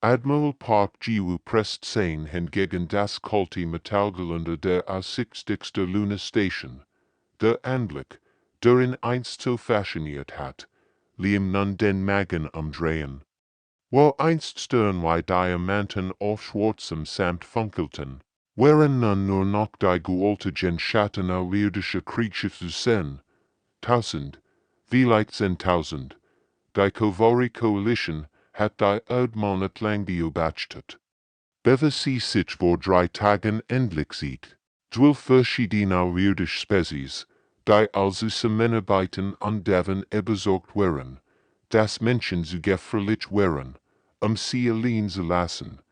Admiral Park Jiwoo presst sein hingegen das kalte Metallgelände der A6 der Lunarstation, der Anblick, der ihn einst so fasziniert hat, ließ nun den Magen umdrehen. Wo einst sternwei Diamanten auf schwarzem Samt funkelten, wären nun nur noch die gealterten Schatten irdischer Kriegschiffe zu sehen, tausend, vielleicht 10.000, die Kowari Coalition hat die Erdmonat lang beobachtet. Bevor sie sich vor 3 Tagen endlich sieht, 12 verschiedene irdische Spezies, die also zusammenarbeiten und davon überzeugt wären, dass Menschen zu gefährlich wären, sie allein zu lassen,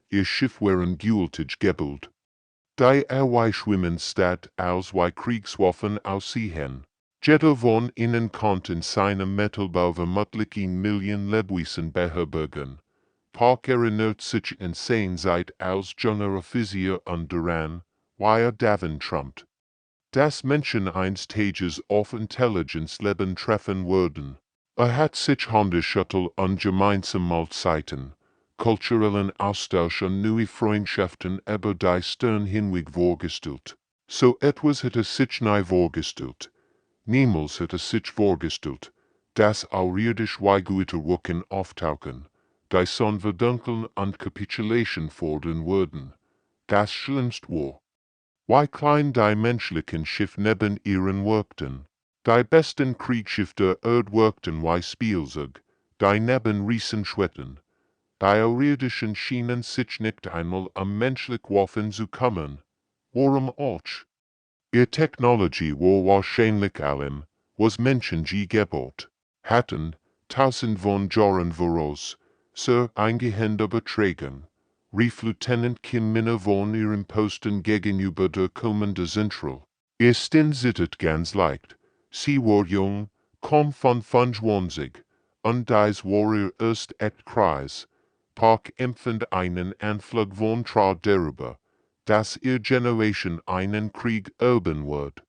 ihr Schiff wären gültig gebaut. Die schwimmen statt als wie Kriegswaffen aussehen. Jeder von ihnen konnten seinem Metallbau vermutlich Millionen Lebewesen beherbergen. Park erinnert sich an seine Zeit als Generaloffizier und daran, wie davon träumt, dass Menschen eines Tages auf Intelligenz leben treffen würden. Hat sich Hundeschüttel und gemeinsame Mahlzeiten, kulturellen Austausch und neue Freundschaften über die Stern hinweg vorgestellt. So etwas hat sich nie vorgestellt. Niemals hat sich vorgestellt, dass außerirdisch Weiguiterwuken auftauchen, die Sonne verdunkeln und Kapitulation fordern würden. Das Schlimmste war, wie klein die menschlichen Schiffe neben ihren wirkten. Die besten Kriegsschiffe der Erde wirkten wie Spielzeug, die neben Riesen schwebten. Die außerirdischen schienen sich nicht einmal menschliche Waffen zu kümmern. Warum auch? Ihre Technologie war wahrscheinlich allem, was Menschen je gebaut hatten, tausend von Jahren voraus, so eingehend übertragen, rief Lieutenant Kim Minna von ihrem Posten gegenüber der kommenden Zentral. Ist denn sittet ganz leicht. Sie war jung, kaum von 25, und dies war ihr erst echt Kreis. Park empfand einen Anflug von Trauer darüber, dass ihr Generation einen Krieg erben wird,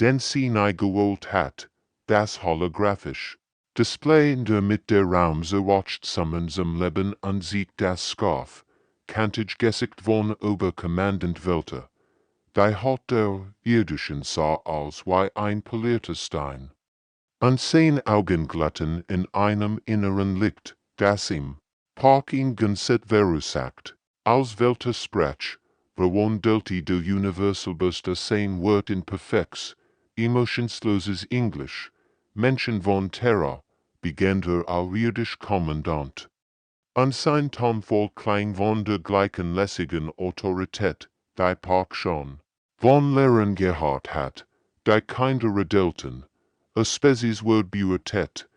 den sie nie gewollt hat, das holographisch Display damit der Raum so watcht zusammen zum Leben und sieht das Scarf, kantig Gesicht von Oberkommandant Welter. Die Haut der irdischen sah aus wie ein polierter Stein. Und sein Augen glatten in einem inneren Licht, das ihm, Park ihn ganz verursacht, als Welter sprach, verwandelt der Universalbeste sein Wort in perfekts, emotionsloses Englisch, Menschen von Terra, begann der außerirdisch Kommandant. Und sein Ton voll klang von der gleichen lässigen Autorität, die Park schon von Lehren gehört hat, die Kinder redelten, a Spezies Word Buetet,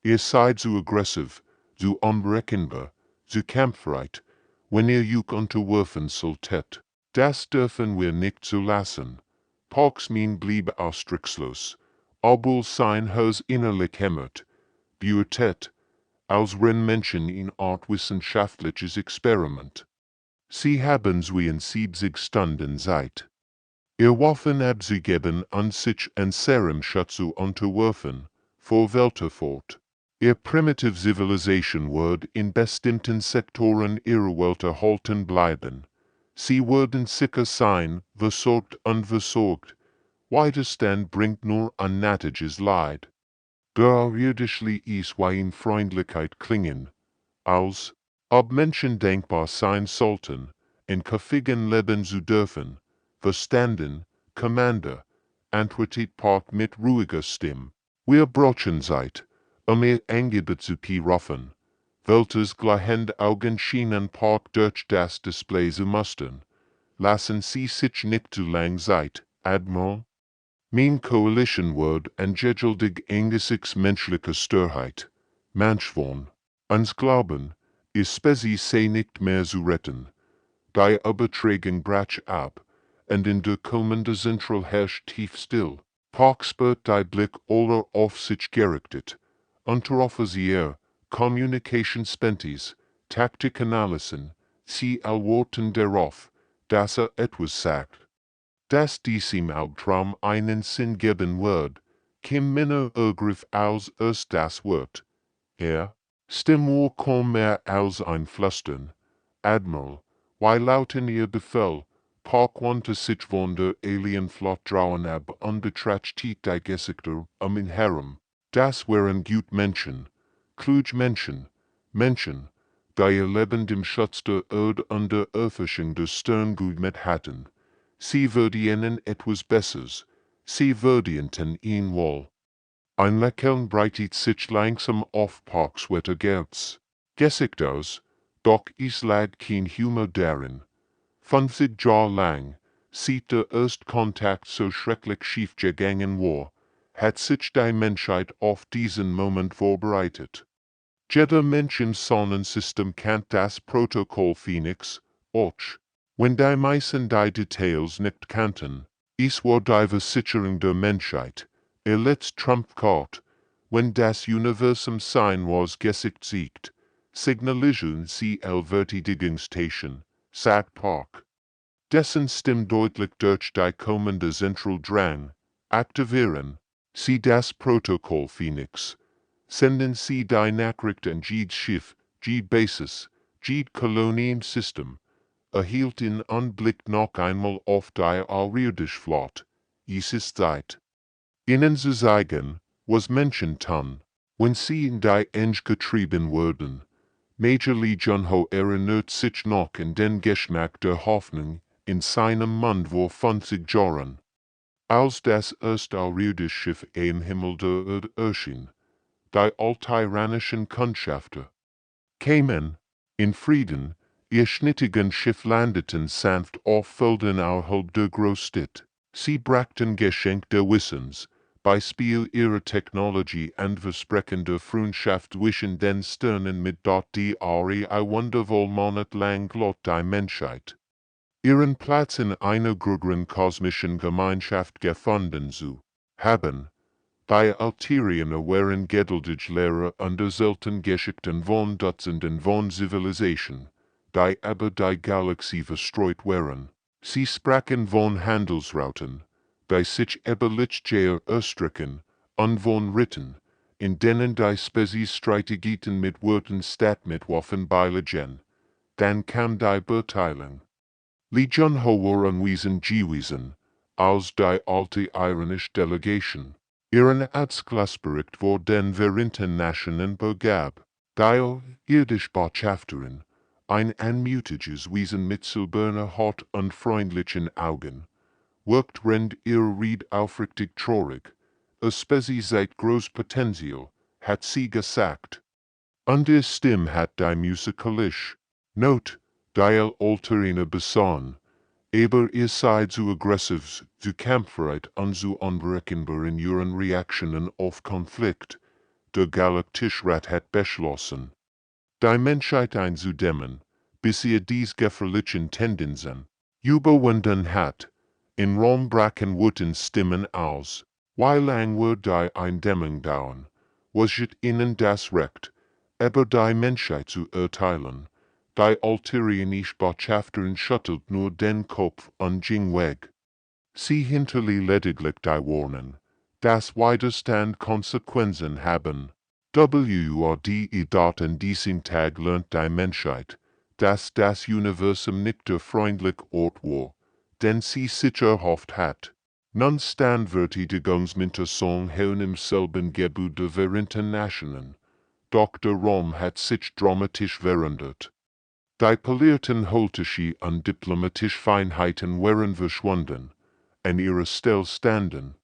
ihr seid so aggressiv, so unberechenbar, so kampfbereit, wenn ihr Juk unterwerfen solltet. Das dürfen wir nicht zulassen. Parks Mien blieb ausdruckslos, obwohl sein Herz innerlich hämmert. Buetet, als wenn Menschen in Art wissenschaftliches Experiment. Sie haben's wie in 70 Stunden Zeit. Ihr Waffen abzugeben und sich an seinem Schutz zu unterwerfen, vor Welter fort. Ihr primitive Civilization wird in bestimmten Sektoren ihrer Welt erhalten bleiben. Sie werden sicher sein, versorgt und versorgt. Widerstand bringt nur unnötiges Leid. Der irdische ist wie in Freundlichkeit klingen, als ob Menschen denkbar sein sollten, in Köpfigen leben zu dürfen. Verstanden, Commander, antwortet Park mit ruhiger Stimme. Wir brauchen Zeit, ihr Angebot zu rufen. Welters glühende Augen schienen Park durch das Display zu mustern. Lassen Sie sich nicht zu lang Zeit, Admiral. Mein Coalition wird angegiltig angesichts menschlicher Störheit. Manchvon, uns glauben, ist Spezies sei nicht mehr zu retten. Die Übertragung brach ab, und in der kommende Zentral herrscht tief still. Park spürt die Blick aller auf sich gerichtet. Unteroffizier, Communication Spenties, Taktikanalysen, sie allworten darauf, dass etwas sagt. Dass dies im Albtraum einen Sinn geben wird. Kim Minna ergriff als erst das Wort. Stem war kaum mehr als ein Flüstern. Admiral, weil lauten ihr Befehl, parkwante sich von der Alienflot drauen ab unbetrachtet die Gesichter ihn herum. Das waren gut Menschen, kluge Menschen, Menschen, die ihr Leben dem Schutz der Erde und der Erforschung der Sterne gewidmet hatten. Sie verdienen etwas Besseres, sie verdienten ihn wohl. Ein Lächeln breitet sich langsam auf Parks Wettergerz. Gesichters, doch es lag kein Humor darin. 50 Jahre lang, seit der Erstkontakt so schrecklich schief gegangen war, hat sich die Menschheit auf diesen Moment vorbereitet. Jeder Mensch im Sonnensystem kennt das Protokoll Phoenix, och, wenn die meisten die Details nicht kannten, es war die Versicherung der Menschheit, ihr letzt Trumpfkarte, wenn das Universum sein was gesiegt, signalisieren sie Verteidigungsstation, sagt Park. Dessen Stimme deutlich durch die kommende Zentral drang, aktivieren, sie das Protokoll Phoenix, senden sie die Nachricht an jedes Schiff, jede Basis, jede Koloniensystem, erhielt in Anblick noch einmal auf die Alrirdische Flotte, es ist Zeit. Ihnen zu zeigen, was Menschen tun, wenn sie in die Enge getrieben wurden. Major Lee Junho erinnert sich noch an den Geschmack der Hoffnung in seinem Mund vor 50 Jahren. Als das erste alrirdische Schiff am Himmel der Erde erschien, die altyrannischen Kundschafter kämen, in Frieden, ihr schnittigen Schiff landeten sanft auf Feldern außerhalb der Großstadt. Sie brachten Geschenk der Wissens, Beispiel ihrer Technologie und Versprechen der Freundschaft zwischen den Sternen mit dort die wundervoll monatelang Glot die Menschheit. Ihren Platz in einer größeren kosmischen Gemeinschaft gefunden zu haben. Die Alterianer waren geduldig Lehrer und selten Geschichten von Dutzenden von Zivilisationen, die aber die Galaxie verstreut waren. Sie sprachen von Handelsrouten, die sich überlichtgeher erstrecken, und von Ritten, in denen die Spezies Strategien mit Worten statt mit Waffen beilegen. Dann kam die Beteiligung. Lee Junho war anwesend gewesen, als die alte iranische Delegation ihren Abschlussbericht vor den Vereinten Nationen begab. Die irdische Botschafterin, ein anmutiges Wesen mit silberner Haut und freundlichen Augen, wirkt rend ihr Ried aufrichtig traurig, Spezies seit Großpotenzial, hat sie gesagt. Und ihr Stimme hat die musikalische Not, die Alterina beson, aber ihr seid zu aggressiv, zu kampfbereit und zu unberechenbar in ihren Reaktionen auf Konflikt. Der Galaktische Rat hat beschlossen, die Menschheit einzudämmen, bis ihr dies gefährlichen Tendenzen überwunden hat. In Rom brachen Worten Stimmen aus. Wie lang wird die Eindämmung dauern? Was ist ihnen das Recht, über die Menschheit zu urteilen? Die alterianische Botschafterin schüttelt nur den Kopf und ging weg. Sie hinterließ lediglich die Warnung, dass Widerstand Konsequenzen haben. An diesem Tag lernt die Menschheit, dass das Universum nicht der freundliche Ort war, den sie sich erhofft hat. Nun Standverteidigungsminterson hören im selben Gebiet der Vereinten Nationen. Dr. Rom hat sich dramatisch verändert. Die polierten Holtersche und diplomatische Feinheiten waren verschwunden, an ihrer Stelle standen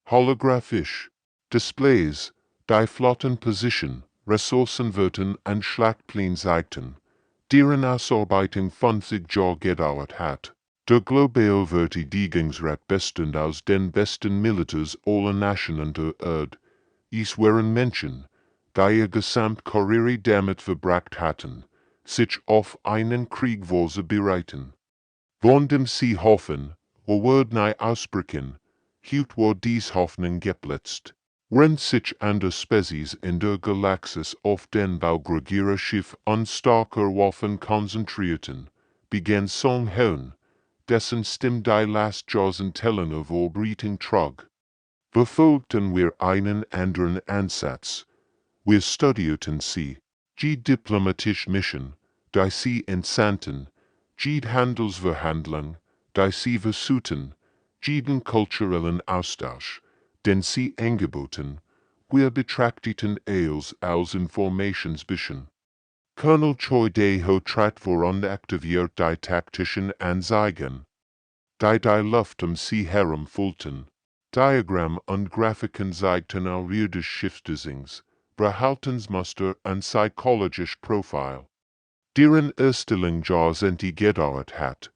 holographisch Displays, die Flottenposition, Ressourcenwerten und Schlachtpläne zeigten, deren Ausarbeitung 50 Jahre gedauert hat. Der globale Verteidigungsrat bestehend aus den besten Militärs aller Nationen der Erde. Es waren Menschen, die ihr Gesamtkarriere damit verbracht hatten, sich auf einen Krieg vorzubereiten. Von dem sie hoffen, wird nie ausbrechen, hielt war dies Hoffnung geplatzt. Wenn sich andere Spezies in der Galaxis auf den Baugregiererschiff und starker Waffen konzentrierten, begann Song hören, dessen Stimme die Lastjahren Tellerner Vorbreitung trug. Befolgten wir einen anderen Ansatz. Wir studierten sie, die diplomatische Mission, die sie entsandten, die Handelsverhandlung, die sie versuchten, den kulturellen Austausch, den sie angeboten, wir betrachteten als Informationsbischen. Colonel Choi Dae-ho trat voran aktiviert die taktischen Anzeigen, die Luft sie herumfüllten. Diagramm und Grafiken zeigten ihre Schiffsdesigns, Verhaltensmuster und psychologisch Profil. Deren Erstellung Jahrzehnte gedauert hat.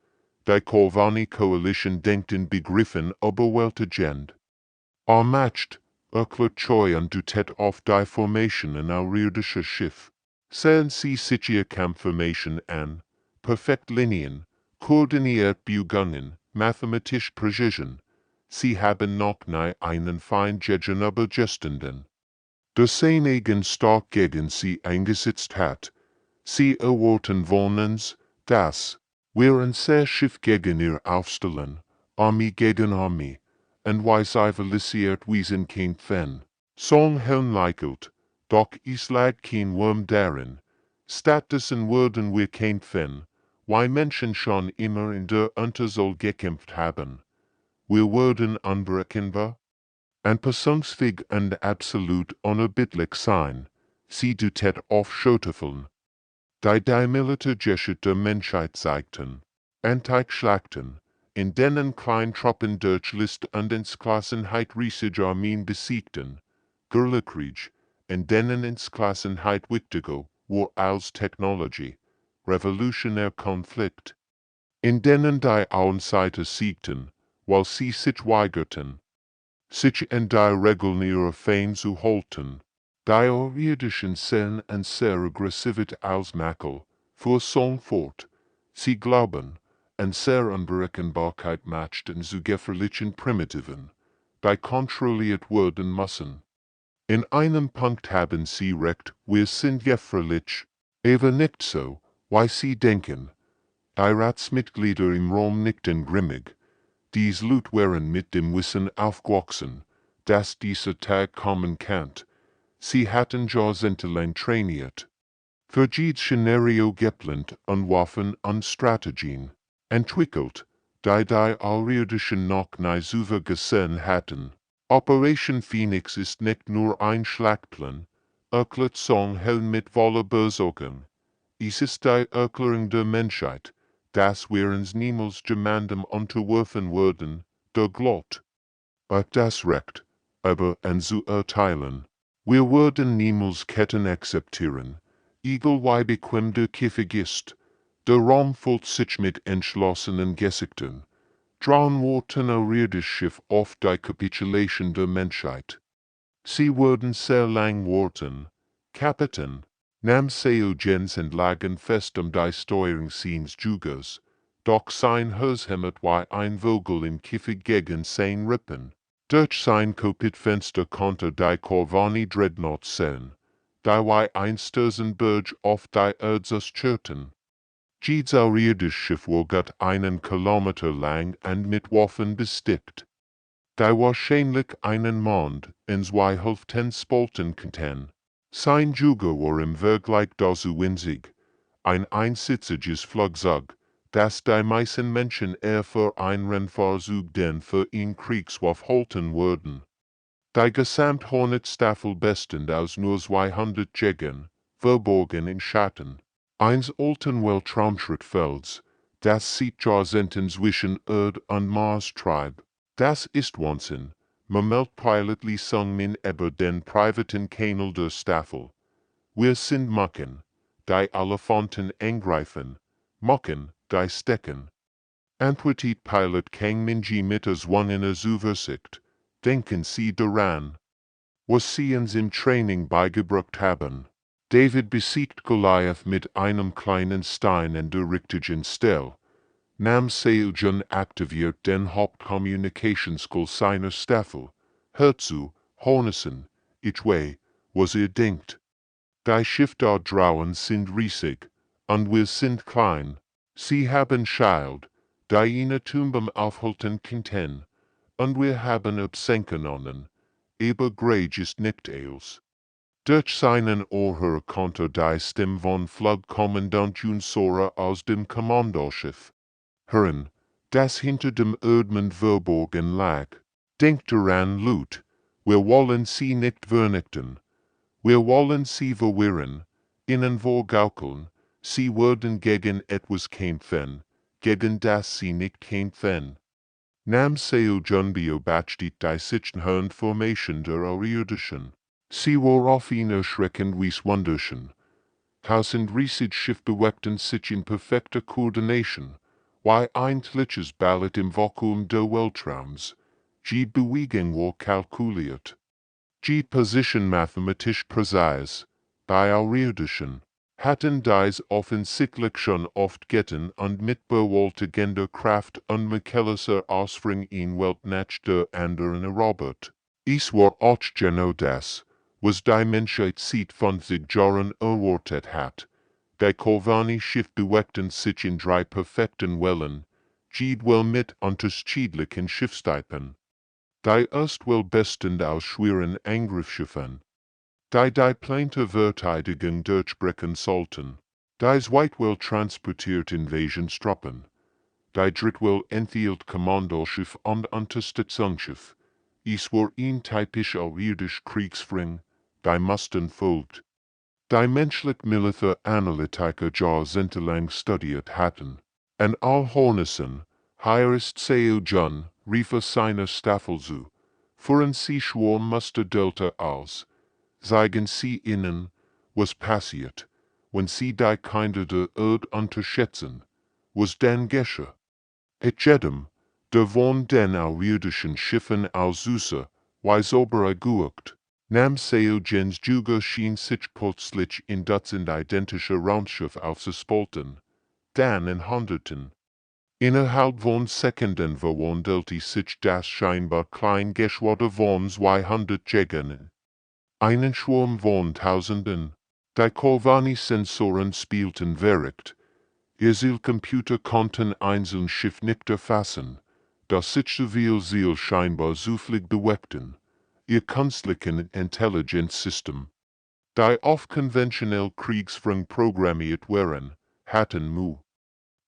Die Corvani Coalition denkt in Begriffen überwältigend. Matcht, erklärt Choi und Dutet auf die Formation in irdischer Schiff. Sehen Sie sich Ihr Kampfformation an, perfekt Linien, koordiniert Bewegungen, mathematische Präzision. Sie haben noch nie einen Feind gegenüber gestanden, der seinen stark gegen Sie eingesetzt hat. Sie erwarten von uns, dass wir ein Schiff gegen ihr aufstellen, Armee gegen Armee, und wir zivilisiert wiesen kämpfen. Song Helm Leichelt, doch es lag kein Wurm darin. Stattdessen würden wir kämpfen, weil Menschen schon immer in der Untersoll gekämpft haben. Wir würden unberechenbar, anpassungsfähig und absolut unerbittlich sein. Sie dutet auf Schöterfeln. Die militärische der Menschheit zeigten, Anti-Schlachten, in denen Kleintruppen durch List und Entschlossenheit riesige Armeen besiegten, Galaktische, in denen Entschlossenheit wichtiger war als Technologie, revolutionär Konflikt, in denen die Außenseiter siegten, weil sie sich weigerten, sich in die Regeln ihrer Feinde zu halten. Die irdischen Szenen und sehr Aggressivität als Makel, fuhr Song fort. Sie glauben, an sehr Unberechenbarkeit machten zu gefährlichen Primitiven, die kontrolliert werden müssen. In einem Punkt haben Sie recht, wir sind gefährlich, aber nicht so, wie Sie denken. Die Ratsmitglieder im Raum nickten grimmig. Dies Leute waren mit dem Wissen aufgewachsen, dass dieser Tag kommen kann. Sie hatten jahrzehntelang trainiert. Für jedes Szenario geplant und Waffen und Strategien entwickelt, die alliirdischen noch nie zuvor gesehen hatten. Operation Phoenix ist nicht nur ein Schlachtplan, erklärt Song Hell mit voller Besorgung. Es ist die Erklärung der Menschheit, dass wir uns niemals jemandem unterwerfen würden, der glaubt, das Recht, aber an zu urteilen. Wir würden niemals Ketten akzeptieren, egal wie bequem der Käfig ist. Der Raum füllt sich mit entschlossenen Gesichtern. Drawn warten irdisches Schiff auf die Kapitulation der Menschheit. Sie würden sehr lang warten. Kapitän, nam Seogens und lagen fest die Steuerung seines Jugers, doch sein Herz hämmert wie ein Vogel im Käfig gegen sein Rippen. Durch sein Cockpitfenster konnte die Corvani Dreadnought sehen, die wie ein Sturzenberg auf die Erde schürten. Jedes irdische Schiff war gut einen Kilometer lang und mit Waffen bestückt. Die wahrscheinlich einen Mond in 2 Hälften spalten konnten. Sein Juger war im Vergleich dazu winzig, ein einsitziges Flugzeug, das die meisten Menschen eher für ein Rennfahrzeug denn für ein Kriegswaff halten würden. Die Gesamthornetstaffel bestehend aus nur 200 Jägern, verborgen in Schatten, eines alten Weltraumschrittfelds, das sich Jahrzehnten zwischen Erde und Mars treibt. Das ist Wahnsinn. Meldet privately sung min über den privaten Kanal der Staffel. Wir sind Macken, die Elefanten angreifen, Macken, die stecken. Antwortet Pilot Kang Minji mit as one in a Zuversicht. Denken Sie daran, was Sie uns im Training beigebracht haben. David besiegt Goliath mit einem kleinen Stein an der richtigen Stelle. Nam Seogun aktiviert den Hauptkommunikationsskill seiner Staffel. Hört zu, Hornissen, ich weiß, was ihr denkt. Die Schiffe da draußen sind riesig, und wir sind klein. Sie haben Schild, die ihnen Tumben aufhalten könnten, und wir haben absenken können, aber Grage ist nicht alles. Durch seinen Ohrhörer konnte die Stimme von Flugkommandant Unsora aus dem Kommandoschiff hören, das hinter dem Erdmond verborgen lag. Denkt daran, Lut, wir wollen sie nicht vernichten. Wir wollen sie verwirren, ihnen vorgaukeln, sie würden gegen etwas kämpfen, gegen das sie nicht kämpfen. Nam seu junbio bachtit die Sichtenhörn Formation der Auirdischen. Sie war auf ihn erschreckend wies wunderschen. Tausend riesig Schiff bewegten sich in perfekter Koordination, wie ein liches Ballett im Vakuum der Weltraums. Die Bewegung war kalkuliert. Die Position mathematisch präzise. Bei Auirdischen hatten dies offensichtlich schon oft getan und mit bewältigender Kraft und mechanischer Ausführung in Welt nach der anderen erobert. Es war auch genau das, was die Menschheit seit 50 Jahren erwartet hat. Die Kolvani-Schiff bewegten sich in drei perfekten Wellen, jedwel mit unterschiedlichen Schiffstypen. Die erstwel bestehend aus schweren Angriffsschiffen, die Plane Verteidigung durchbrechen sollten. Die zweitwel transportiert Invasionstruppen. Die drittwel enthielt Kommandoschiff und Unterstützungsschiff. Es war ein typisch auirdisch Kriegsführung, die mussten folgt. Die menschlich Militäranalytiker jahrzehntelang studiert hatten. En all Hornissen, heirist seu Jun, riefe seine Staffel zu. Fuhren sie schwor musste Delta aus. Zeigen sie ihnen, was passiert, wenn sie die Kinder der Erde unterschätzen, was dann geschah. Et jedem, der von den auirdischen Schiffen aus Süße, weiß obere guckt, nam seu gens juga schien sich plötzlich in Dutzend identische Raumschiff aufzuspalten, dann in Hunderten. Innerhalb von Sekunden verwandelte sich das scheinbar klein Geschwader von 200 Jägern. Einen Schwarm von Tausenden. Die Kolvani-Sensoren spielten verrückt. Ihr Zielcomputer konnten einzeln Schiff nicht erfassen, das sich so viel Ziel scheinbar zufällig bewegten. Ihr künstlichen Intelligenzsystem, die auf konventionell Kriegsführung programmiert waren, hatten Mühe.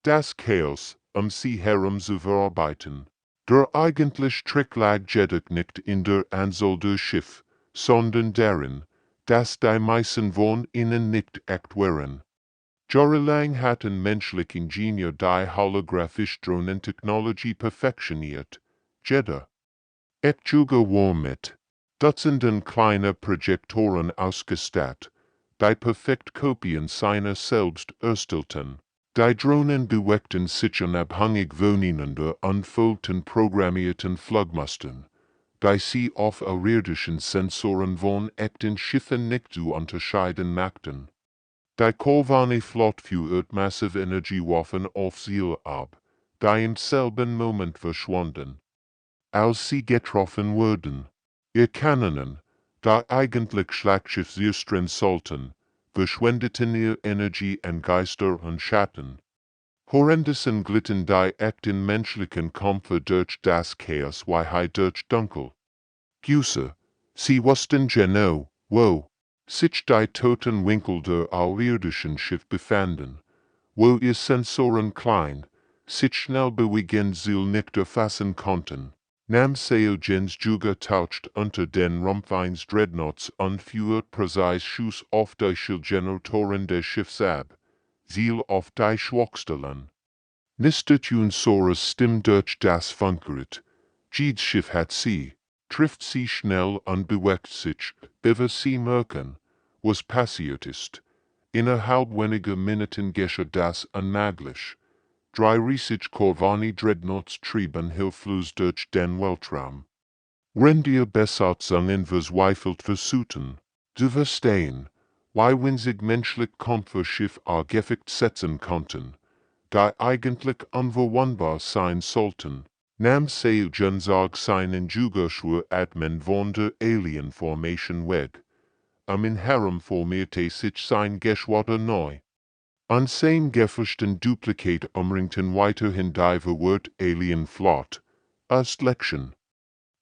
Das Chaos, sie herum zu verarbeiten. Der eigentliche Trick lag jedoch nicht in der Anzahl der Schiff, sondern darin, dass die meisten von ihnen nicht echt waren. Jahrelang hatten menschliche Ingenieur die holographische Drohnentechnologie perfektioniert, jeder. Et juga war mit Dutzenden kleiner Projektoren ausgestattet, die perfekt Kopien seiner selbst erstellten. Die Drohnen bewegten sich unabhängig voneinander und folgten programmierten Flugmustern, die sie auf auirdischen Sensoren von echten Schiffen nicht zu unterscheiden machten. Die Kolvani-Flotte führt massive Energiewaffen auf Ziel ab, die im selben Moment verschwanden, als sie getroffen wurden. Ihr Kanonen, die eigentlich Schlachtschiff zerstören sollten, verschwendeten ihr Energie an Geister und Schatten. Horrendessen glitten die echten menschlichen Kämpfe durch das Chaos wie durch Dunkel. Güsse, sie wussten genau, wo sich die toten Winkel der auirdischen Schiff befanden, wo ihr Sensoren klein, sich schnell bewegend Ziel nicht erfassen konnten. Nam seu gens juga taucht unter den Rumpf eines Dreadnoughts und führt präzise Schuss auf die Schildgeneratoren des Schiffs ab, Ziel auf die Schwachstellen. Nistet Unsoras Stimme durch das Funkgerät. Jedes Schiff hat sie, trifft sie schnell und bewegt sich, bevor sie merken, was passiert ist. Innerhalb weniger Minuten geschah das unmöglich. Drei riesige Kolvani-Dreadnoughts trieben hilflos durch den Weltraum. Rendier Besatzungen verzweifelt versuchten, zu verstehen, wie winzig menschlich Kampferschiff Gefecht setzen konnten, die eigentlich unverwundbar sein sollten. Nam seu Jensag seinen Jugerschwur Admin von der Alien-Formation weg. In Herum formierte sich sein Geschwader neu. An sein gefürchten Duplikat umringten weiterhin die verwirrt Alien-Flotte. Erst Lection.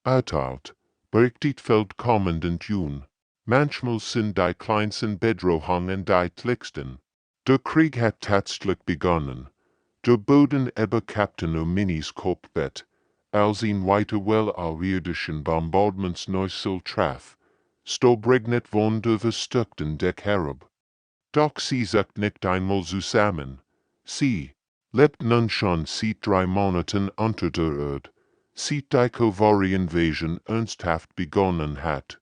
Erteilt, berichtet Feldkommandant Jun. Manchmal sind die kleinsten Bedrohungen die Tlicksten. Der Krieg hat tatsächlich begonnen. Der Boden überkappte Minis Kopfbett, als ihn weiter wellirdischen Bombardements Neusel traf, stolbregnet von der verstückten Deck herab. Doch sie sagt nicht einmal zusammen. Sie lebt nun schon seit 3 Monaten unter der Erde, seit die Kovari-Invasion ernsthaft begonnen hat.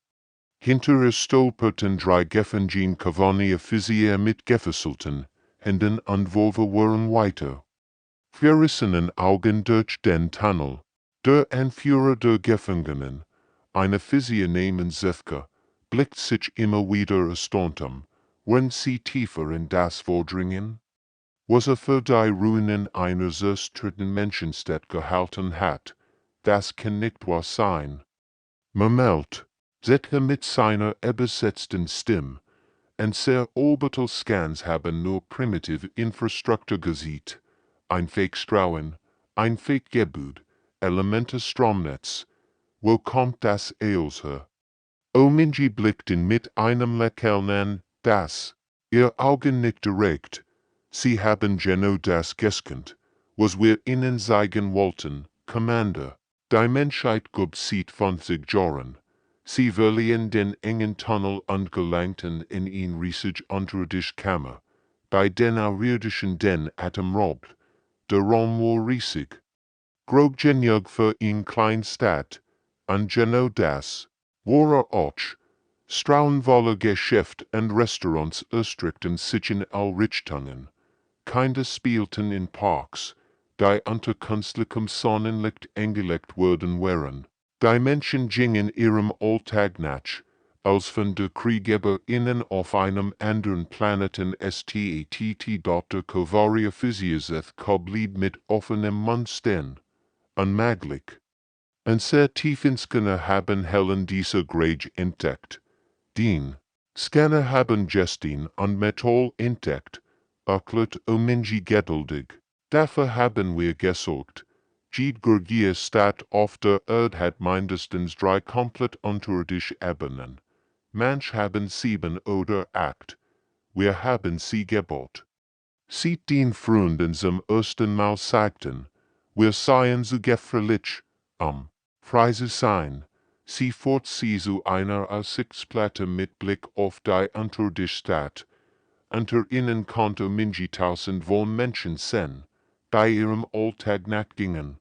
Hinter ihr stolperten 3 Gefangene Kavani-Offiziere mit gefesselten Händen und Wolve waren weiter. Verrissenen Augen durch den Tunnel. Der Anführer der Gefangenen, ein Offizier namens Zefka, blickt sich immer wieder erstaunt wenn sie tiefer in das vordringen, was für die Ruinen einer zerstörten Menschenstadt gehalten hat, das kann nicht wahr sein. Murmelt Zefka mit seiner übersetzten Stimme, und sehr Orbital-Scans haben nur primitive Infrastruktur gesehen. Ein Fake-Strauen, ein Fake-Gebäude, Elemente Stromnetz. Wo kommt das alles her? Ominji blickten mit einem Lächeln an, das ihr Augen nicht direkt. Sie haben genau das gescannt, was wir ihnen zeigen wollten, Commander. Die Menschheit gibt seit 20 Jahren. Sie verlieren den engen Tunnel und gelangten in ein riesig unterirdische Kammer, bei den außerirdischen den Atom raubt. Der Raum war riesig. Grob genug für ein Kleinstadt, und genau das war auch. Strauenvolle Geschäft und Restaurants erstreckten sich in all Richtungen. Kinder spielten in Parks, die unter künstlichem Sonnenlicht angelegt worden waren. Die Menschen gingen ihrem Alltag nach, als von der KriegerInnen auf einem anderen Planeten STATT Dr. Kovaria Physioseth blieb mit offenem Mund stehen. Unmöglich. Und sehr tiefenscanner haben Helen dieser Grage entdeckt. Den Scanner haben Justin und Metall entdeckt, erklärt Ominji geduldig. Dafür haben wir gesorgt. Die Gurgia Stadt auf der Erde hat mindestens 3 komplett unterirdische Ebenen. Manch haben 7 oder 8. Wir haben sie gebaut. Seit den Freunden zum ersten Mal sagten, wir seien so gefährlich, frei zu sein. Sie fort sie zu einer Aussichtsplatte mit Blick auf die unterirdische Stadt. Unter ihnen konnte Minji 1000 von Menschen sehen, bei ihrem Alltag nachgingen.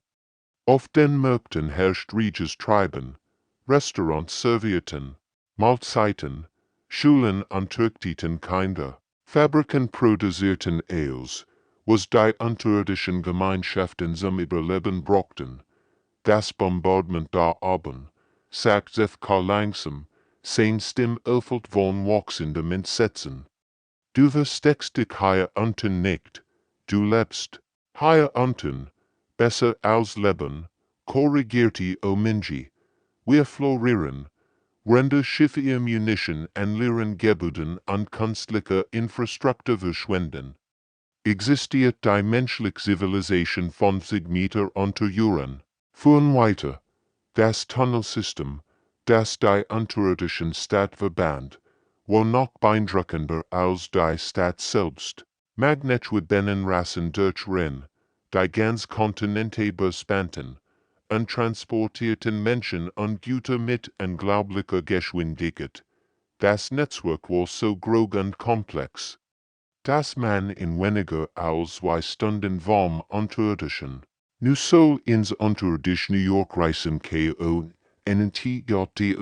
Auf den Märkten herrscht reges Treiben. Restaurants servierten Mahlzeiten, Schulen unterrichteten Kinder, Fabriken produzierten Ales, was die unterirdischen Gemeinschaften zum Überleben brauchten. Das Bombardement da oben, sagt Zefka langsam, sein Stimme erfüllt von wachsendem Entsetzen. Du versteckst dich hier unten nicht, du lebst hier unten, besser als leben, korrigierte Ominji. Wir florieren, rende Schiffe ihr Munition an leeren Gebäuden und künstlicher Infrastruktur verschwenden. Existiert die menschliche Zivilisation 50 Meter unter Uran, fuhren weiter. Das Tunnelsystem, das die unterirdischen Stadt verband, war noch beeindruckender als die Stadt selbst. Magnetliche Binnenrassen durchrennen, die ganz Kontinente bespannten, und transportierten Menschen und Güter mit unglaublicher Geschwindigkeit. Das Netzwerk war so groß und komplex, dass man in weniger als 2 Stunden vom Unterirdischen nu soll ins Unterirdische New York reisen können. NNTJDOCH die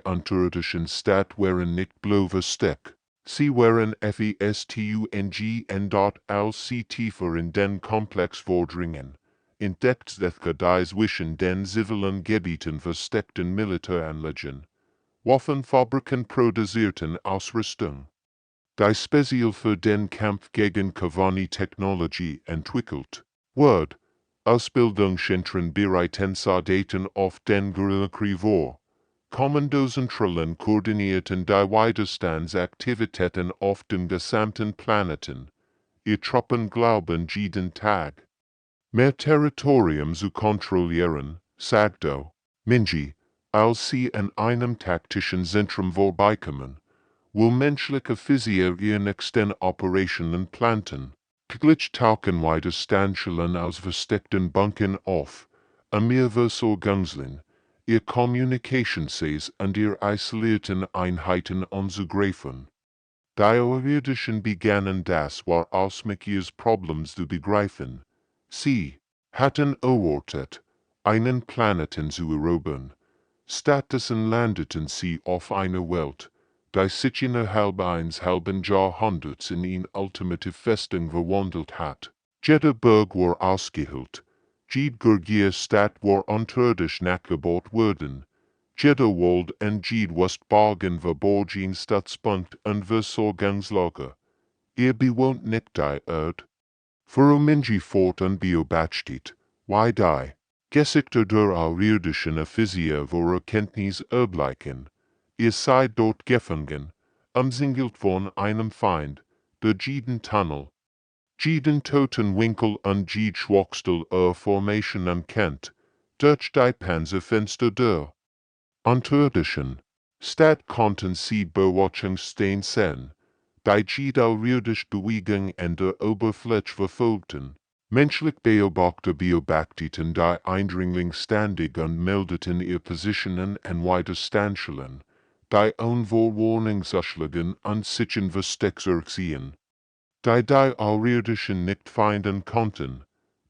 unterirdischen Stadt waren nicht bloß versteckt. Sie waren FESTUNG und dort als sie tiefer in den Komplex vordringen, entdeckt Zefka die zwischen den zivilen Gebieten versteckten Militäranlagen, Waffenfabriken produzierten Ausrüstung, die speziell für den Kampf gegen Kavani-Technologie entwickelt wird. Ausbildungszentren bereiten Soldaten auf den Guerillakrieg vor. Kommandozentralen koordinierten die Widerstandsaktivitäten auf dem gesamten Planeten. Ihr Truppen glauben jeden Tag mehr Territorium zu kontrollieren, sagte Minji, als sie an einem taktischen Zentrum vorbeikommen, wo menschliche Physio ihre nächsten Operationen planten. Täglich tauchen Widerstandsstellen aus versteckten Bunkern auf, um ihr Versorgungslinien, ihr Kommunikationssees und ihre isolierten Einheiten anzugreifen. Die Außerirdischen begannen das war ausmachiges Problems zu begreifen. Sie hatten erwartet, einen Planeten zu erobern. Stattdessen landeten sie auf einer Welt, die sich innerhalb eines halben Jahrhunderts in eine ultimative Festung verwandelt hat. Jeder Berg war ausgehöhlt, jede Gurgier Stadt war unterirdisch nachgebaut worden. Jeder Wald und jede Westbargen verborgen Stützpunkt und Versorgungslager. Ihr bewohnt nicht die Erde. Warum sie fortan beobachtet, why die? Gesichter der außerirdischen Physio vor Kenntnis erbleichen. Ihr seid dort gefangen, umsingelt von einem Feind, der jeden Tunnel, jeden toten Winkel und jede Schwachstel Formation kennt, durch die Panzerfenster der Unterirdischen. Statt konnten sie Beobachtungsstehen sehen, die jede außerirdische Bewegung an der Oberfläche verfolgten. Menschlich Beobachter beobachteten die Eindringling ständig und meldeten ihre Positionen und Widerstandsstellen, die Unwohlwarnungsausschlägen und sich in Versteckung sehen. Die Außerirdischen nicht finden konnten,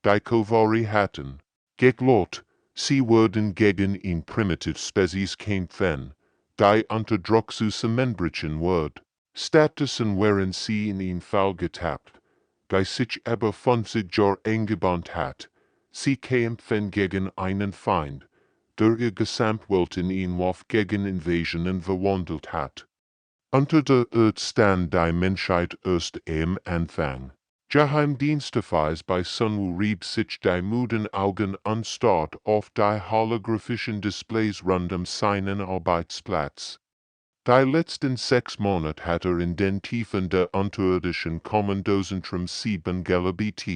die Kovari hatten, geglaubt, sie würden gegen ein primitive Spezies kämpfen, die unter Druck zusammenbrechen wird. Stattdessen waren sie in einen Fall getappt, die sich aber 50 Jahre eingebaut hat. Sie kämpfen gegen einen Feind, der ihr Gesamtwelt in einen Wurf gegen Invasionen verwandelt hat. Unter der Erde stand die Menschheit erst am Anfang. Geheimdienstefeis bei Sunwu rieb sich die müden Augen anstarrt auf die holographischen Displays rund um seinen Arbeitsplatz. Die letzten 6 Monate hat in den Tiefen der unterirdischen Kommandozentrum 7 gelebt.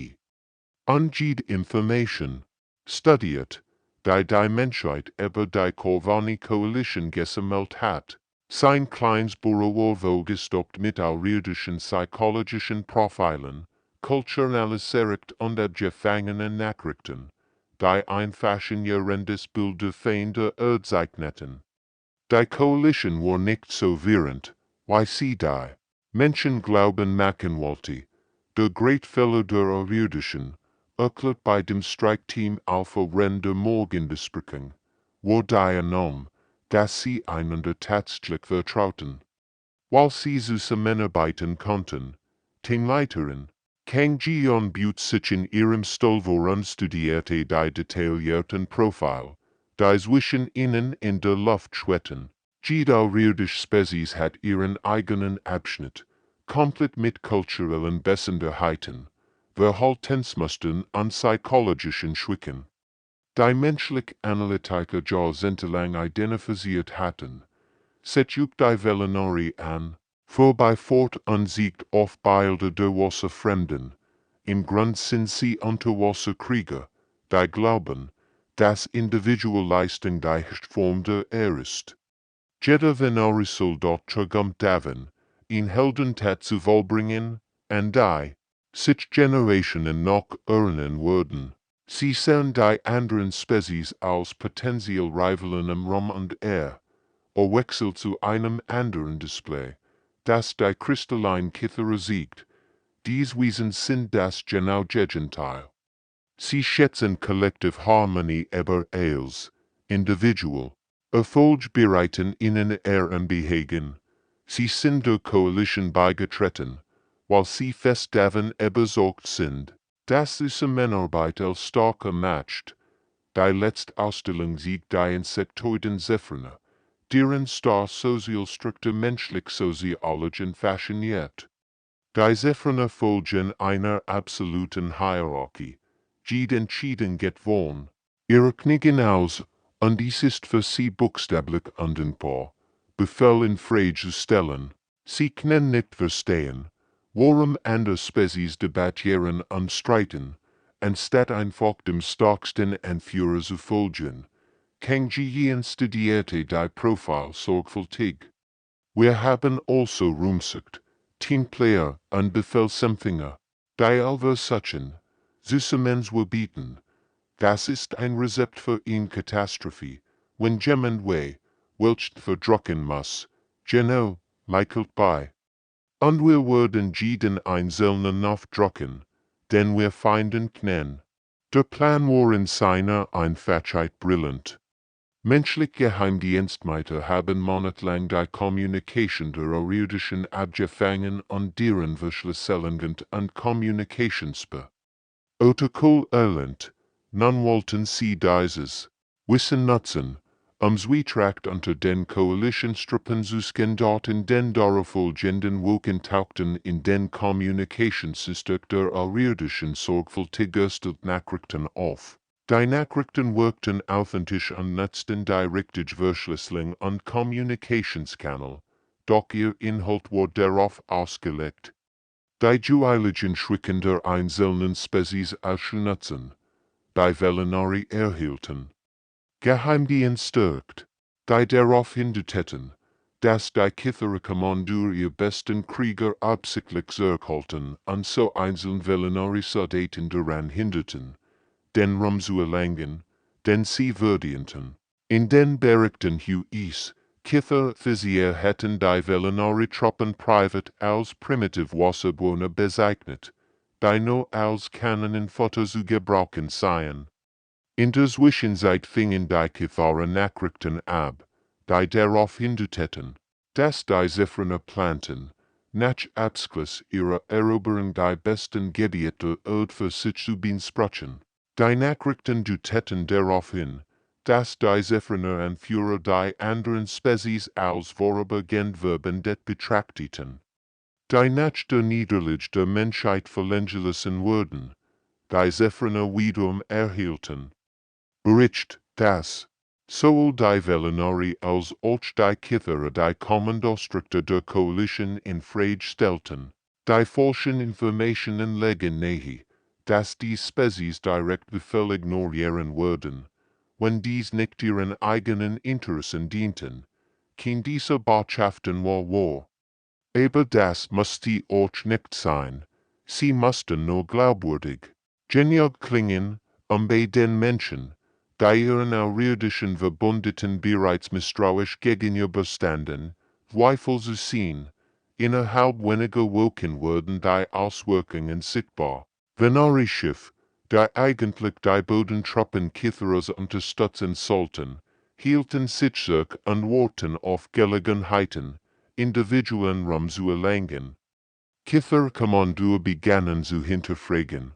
Und jede Information studiert, die Menschheit über die Corvani Coalition gesammelt hat. Sein kleines Büro war vollgestopft mit außerirdischen psychologischen Profilen, kulturalisierend und abgefangenen Nachrichten, die ein faszinierendes Bild der Erde zeichneten. Die Coalition war nicht so virulent, wie sie die Menschen glauben machen wollte. Der Greatfehler der Außerirdischen, erklärt bei dem Streikteam Alpha Ren der Morgenbesprechung, war die Annahme, dass sie einander tatsächlich vertrauten. Weil sie zusammenarbeiten konnten, den Leiterin, Kang Jion Butte sich in ihrem Stolvoran studierte die detaillierten Profil, die zwischen ihnen in der Luft schwebten. Jede außerirdische Spezies hat ihren eigenen Abschnitt, komplett mit kulturellen Besonderheiten, Verhaltensmustern und psychologischen Schwächen. Die menschliche Analytiker jahrzehntelang identifiziert hatten, setzt die Vellenori an, vorbei fort und siegt auf Bilder der Wasserfremden. Im Grund sind sie Unterwasserkrieger, die glauben, dass Individualleistung die Form der Ehre ist. Jeder Venori-Soldat tragam daven, in Heldentat zu vollbringen, und die, sich Generationen noch erinnern würden. Sie sahen die anderen Spezies als potenziell Rivalen im Raum und Wechsel zu einem anderen Display, das die kristallinen Kittere siegt. Dies Wesen sind das genau Gegenteil. Sie schätzen Collective Harmony über als Individual. Erfolgsbereiten ihnen Ehrenbehagen. Sie sind der Koalition beigetreten, weil sie fest davon überzeugt sind, dass Zusammenarbeit als starker matcht. Die letzte Ausstellung siegt die Insektoiden Zephyrne, deren Star sozial strikte menschlich Soziologen fasziniert. Die Zephyrne folgen einer absoluten Hierarchie, die entschieden gewohnt, ihre Knigen aus, und dies ist für sie buchstäblich undenkbar, Befehl in Frage zu stellen. Sie können nicht verstehen, warum andere Spezies debattieren und streiten, anstatt einfach dem stärksten Anführer zu folgen. Kanji studierte die Profil sorgfältig. Wir haben also rumsucht, Teamplayer und Befehlsempfänger, die Alversuchen, Süßemens will bieten. Das ist ein Rezept für eine Katastrophe, wenn jemand welch verdrucken muss, genau, Michael bei. Und wir werden jeden einzelnen aufdrucken, den wir finden können. Der Plan war in seiner Einfachheit brillant. Menschliche Geheimdienstmitarbeiter haben monatelang die Kommunikation der irdischen abgefangen und deren Verschlüsselung und Kommunikationsbe. Protokoll erlernt, nun wollten sie dieses Wissen nutzen, Zwietracht unter den Koalitionstruppen zu scandaten den darauffolgenden Wochen tauchten in den Kommunikationssystem der irdischen sorgfältig gestellten Nachrichten auf. Die Nachrichten wirkten authentisch und nutzten die richtige Verschlüsselung und Kommunikationskanal, doch ihr Inhalt war darauf ausgelegt, die dualen Schrecken der einzelnen Spezies auszunutzen, die Velinari erhielten. Geheimdienst stärkt, die darauf hindeuteten, dass die Kither-Kommandeur ihr besten Krieger absichtlich zurückhalten und so einzeln Velinari Soldaten daran hinderten, den Ruhm zu erlangen, den sie verdienten. In den Berichten hieß, Kither-Physicier hätten die Velinari-Truppen privat als primitive Wasserbewohner bezeichnet, die nur als Kanonenfutter zu gebrauchen seien. In der Zwischenzeit fingen die Kitharer Nachrichten ab, die darauf hindeuteten, dass die Zephyrer planten, nach Abschluss ihrer Eroberung die besten Gebiete der Erde für sich zu beanspruchen. Die Nachrichten deuteten darauf hin, dass die Zephyrer Anführer die anderen Spezies als vorübergehend verbandet betrachteten. Die nach der Niederlage der Menschheit verlangelassen wurden, die Zephyrer wiederum erhielten. Bericht, dass sowohl die Velinari als auch die Kitharer die Kommandostruktur der Koalition in Frage stellten. Die falschen Informationen legen nahe, dass die Spezies direkt Befehl ignorieren würden, wenn dies nicht ihren eigenen Interessen dienten. Kein dieser Botschaften war. Aber das musste auch nicht sein. Sie mussten nur glaubwürdig genug klingen, bei den Menschen, die ihren irdischen Verbündeten bereits misstrauisch gegenüberstanden, Zweifel zu sehen. Innerhalb weniger Wochen wurden die Auswirkungen sichtbar. Venari-Schiff, die eigentlich die Bodentruppen Kitharas unterstützen sollten, hielten sich zurück und warten auf Gelegenheiten, Individuen Ruhm zu erlangen. Kither-Kommandeur begannen zu hinterfragen,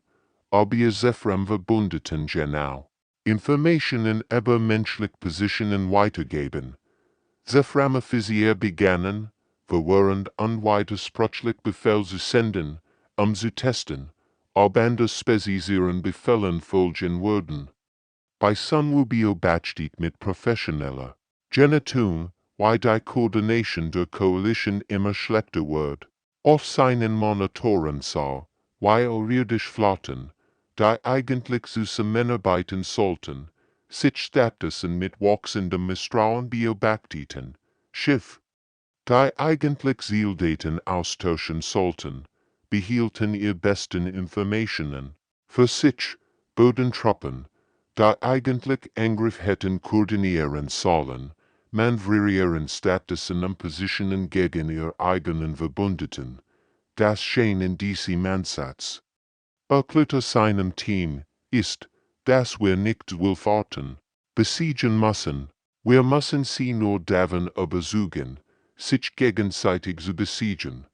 ob ihr Zephyr Verbündeten genau Informationen über menschliche Positionen weitergeben. Zephyr begannen, verwirrend und widersprüchlich Befehl zu senden, zu testen, ob andere Spezies ihren Befehlen folgen würden. Bei Sunrubio besteht mit professioneller Genitung, wie die Koordination der Koalition immer schlechter wird. Auf seinen Monitoren sah, wie irdische Flotten, die eigentlich zusammenarbeiten sollten, sich stattdessen mit wachsendem Misstrauen beobachteten. Schiff, die eigentlich Zieldaten austauschen sollten, behielten ihr besten Informationen. Für sich, Bodentruppen, die eigentlich Angriff hätten koordinieren sollen, manövrieren stattdessen Positionen gegen ihr eigenen Verbündeten. Das schien in diesem Ansatz. Erklärte seinem Team, ist, dass wir nicht willfahrten, besiegen müssen. Wir müssen sie nur davon überzeugen, sich gegenseitig zu besiegen.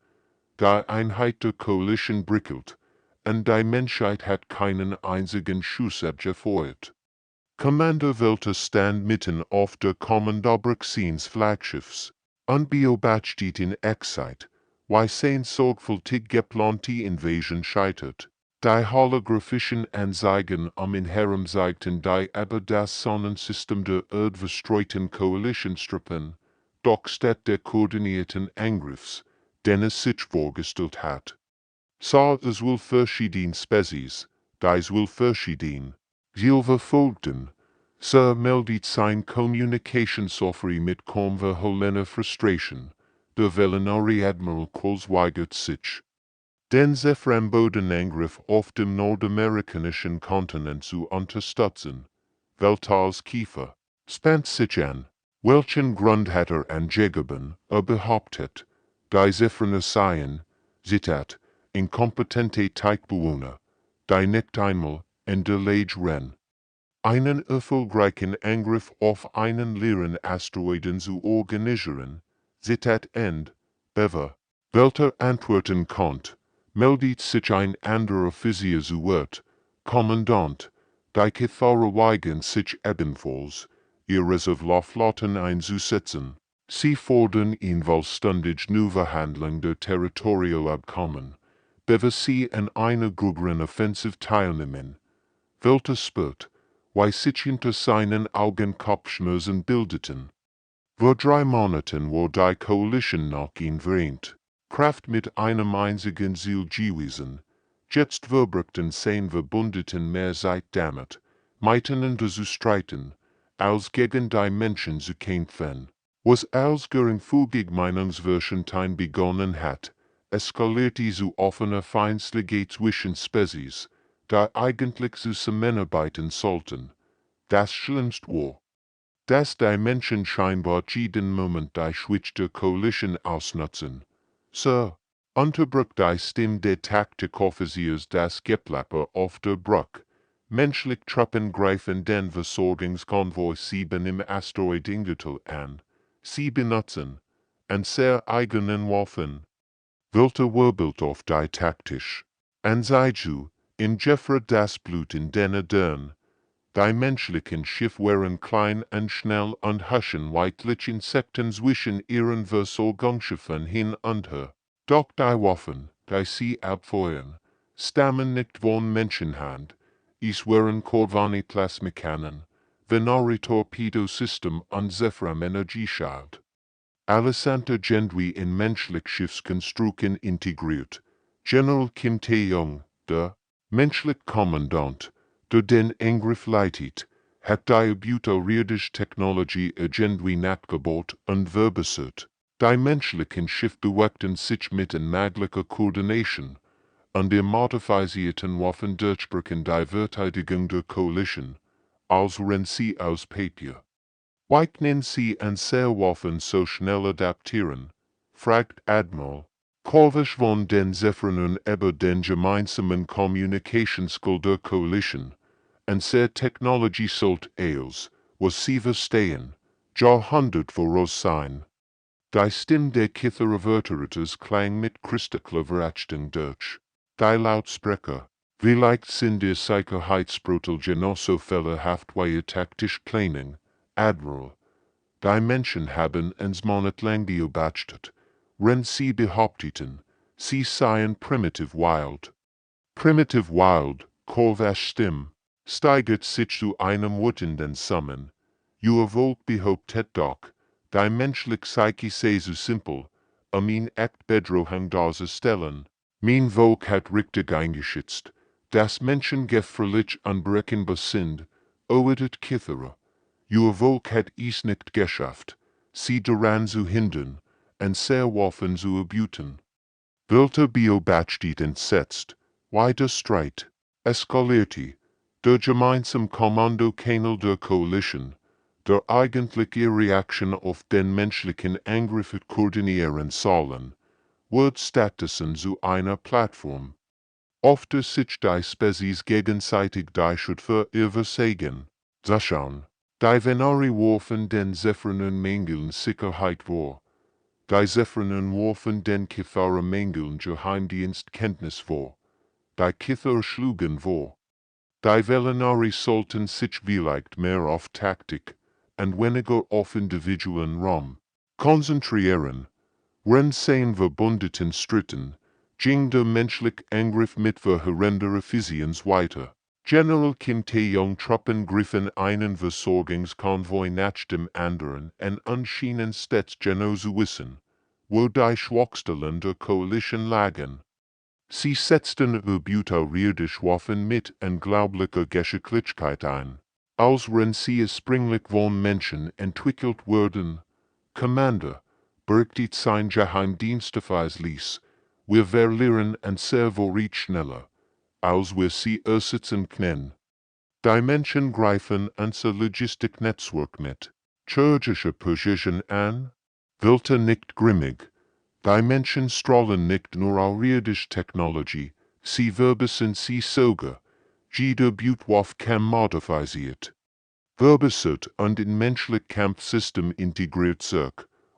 Die Einheit der Koalition bröckelt, und die Menschheit hat keinen einzigen Schuss abgefeuert. Commander Welter stand mitten auf der Kommandobrück seines Flaggschiffs, und beobachtet in Echtzeit, wie sein sorgfältig geplante Invasion scheitert. Die holographischen Anzeigen ihn herum zeigten die über das Sonnensystem der Erde verstreuten Koalitionstruppen, doch statt der koordinierten Angriffs, den es sich vorgestellt hat, sah es wohl verschiedene Spezies, die es wohl verschiedene Ziele verfolgten. Sir meldet sein Kommunikationssoftware mit verhohlener Frustration, der Velinari Admiral Quals weigert sich, den fremden Angriff auf dem nordamerikanischen Kontinent zu unterstützen. Weltals Kiefer spannt sich an, welchen Grund hat angegeben, behauptet, die Zephyren seien, Zitat, inkompetente Teichbewohner, die nicht einmal in der Lage ren, einen erfolgreichen Angriff auf einen leeren Asteroiden zu organisieren, Zitat End, Bever, welcher antworten konnt, meldet sich ein anderer Offizier zu Wort, Kommandant, die Kithara weigern sich ebenfalls, ihr Reservoirflotten einzusetzen. Sie fordern in vollständig Neuverhandlung der Territorialabkommen, bevor sie an einer größeren Offensive teilnehmen. Welcher spürt, weil sich hinter seinen Augen Kopfschmerzen bildeten. Vor 3 Monaten war die Koalition noch in Vereint, Kraft mit einem einzigen Ziel gewesen. Jetzt verbrückten 10 Verbündeten mehr Zeit damit, miteinander zu streiten, als gegen die Menschen zu kämpfen. Was als geringfügig Meinungsverschiedenheit begonnen hat, eskalierte zu offener Feindseligkeit zwischen Spezies, die eigentlich zusammenarbeiten sollten. Das Schlimmste war, dass die Menschen scheinbar jeden Moment die Schwäche der Koalition ausnutzen. So unterbrach die Stimme der Taktikoffiziers das Geplapper auf der Brücke. Menschliche Truppen greifen den Versorgungskonvoi 7 im Asteroidengürtel an. Sie benutzen, an sehr eigenen Waffen, welche Vorbild auf die taktisch. An Seiju, in Jeffre das Blut in den Adern. Die menschlichen Schiffe waren klein und schnell und huschen weitlich Insekten zwischen ihren Versorgungsschiffen hin und her. Doch die Waffen, die sie abfeuern, stammen nicht von Menschenhand. Es waren Corvani Plasmakannen, Venari Torpedosystem und Zephram Energieschild. Alessandro Gendry in menschlich Schiffskonstrukten integriert. General Kim Tae-yong, der menschliche Kommandant, der den Angriff leitet, hat die irdische Technologie Gendry nachgebaut und verbessert. Die menschlichen Schiffe bewegten sich mit unmöglicher Koordination, und die modifizierten Waffen durchbrachen die Verteidigung der Koalition, als wenn sie aus Papier. Wie können sie an Waffen so schnell adaptieren? Fragt Admiral. Korvisch von den Zephyrern über den gemeinsamen Kommunikationsskill der Koalition. An Technologie sollte eos, was sie verstehen, Jahrhundert voraus sein. Die Stimme der Kithara-Vertreters klang mit kristaller Verachtung durch. Die Lautsprecher, vielleicht sind die Sicherheitsbrotel genosso fehlerhaft wie ihr taktisch Planning, Admiral. Die Menschen haben uns monatelang beobachtet, wenn sie behaupteten, sie seien primitive wild. Primitive wild, Korvasch Stimme, steigert sich zu einem wütenden Summen. Ihr Volk behauptet doch, die menschliche Psyche sei so simpel, ihn echt Bedrohung darzustellen. Mein Volk hat richtig eingeschätzt, dass Menschen gefährlich unberechenbar sind, oedet Kithara. Ihr Volk hat es nicht geschafft, sie daran zu hindern, und sehr Waffen zu erbieten. Welcher beobachtet entsetzt, wie der Streit eskalierte, der gemeinsame Kommandokanal der Koalition, der eigentliche Reaktion auf den menschlichen Angriff koordinieren sollen, wird stattdessen zu einer Plattform. Oft sich die Spezies gegenseitig die Schuld für ihr Versagen zuschauen. Die Venari warfen den Zephyrern Mängeln Sicherheit vor. Die Zephyrern warfen den Kithara Mängeln Geheimdienstkenntnis vor. Die Kithara schlugen vor. Die Velinari sollten sich vielleicht mehr auf Taktik und weniger auf individuellen Raum konzentrieren. Wenn 10 Verbündeten stritten, ging der menschliche Angriff mit verheerender Effizienz weiter. General Kim Tae-yong Truppen griffen einen Versorgungskonvoi nach dem anderen und schienen stets genau zu wissen, wo die Schwachstellen der Koalition lagen. Sie setzten irdische Waffen mit unglaublicher Geschicklichkeit ein. Als sie springlich von Menschen entwickelt wurden. Commander, berichtet sein Geheimdienstverweis ließ, wir verlieren en Servo-Reach schneller, als wir sie ersetzen können. Die Menschen greifen unser Logistiknetzwerk mit chirurgischer Precision an, Wilter nicht grimmig. Die Menschen strahlen nicht nur außerirdische Technologie, sie verbessern sie sogar. Jeder Blutwurf kann modifiziert. Verbessert und in menschlich Kampfsystem integriert sich,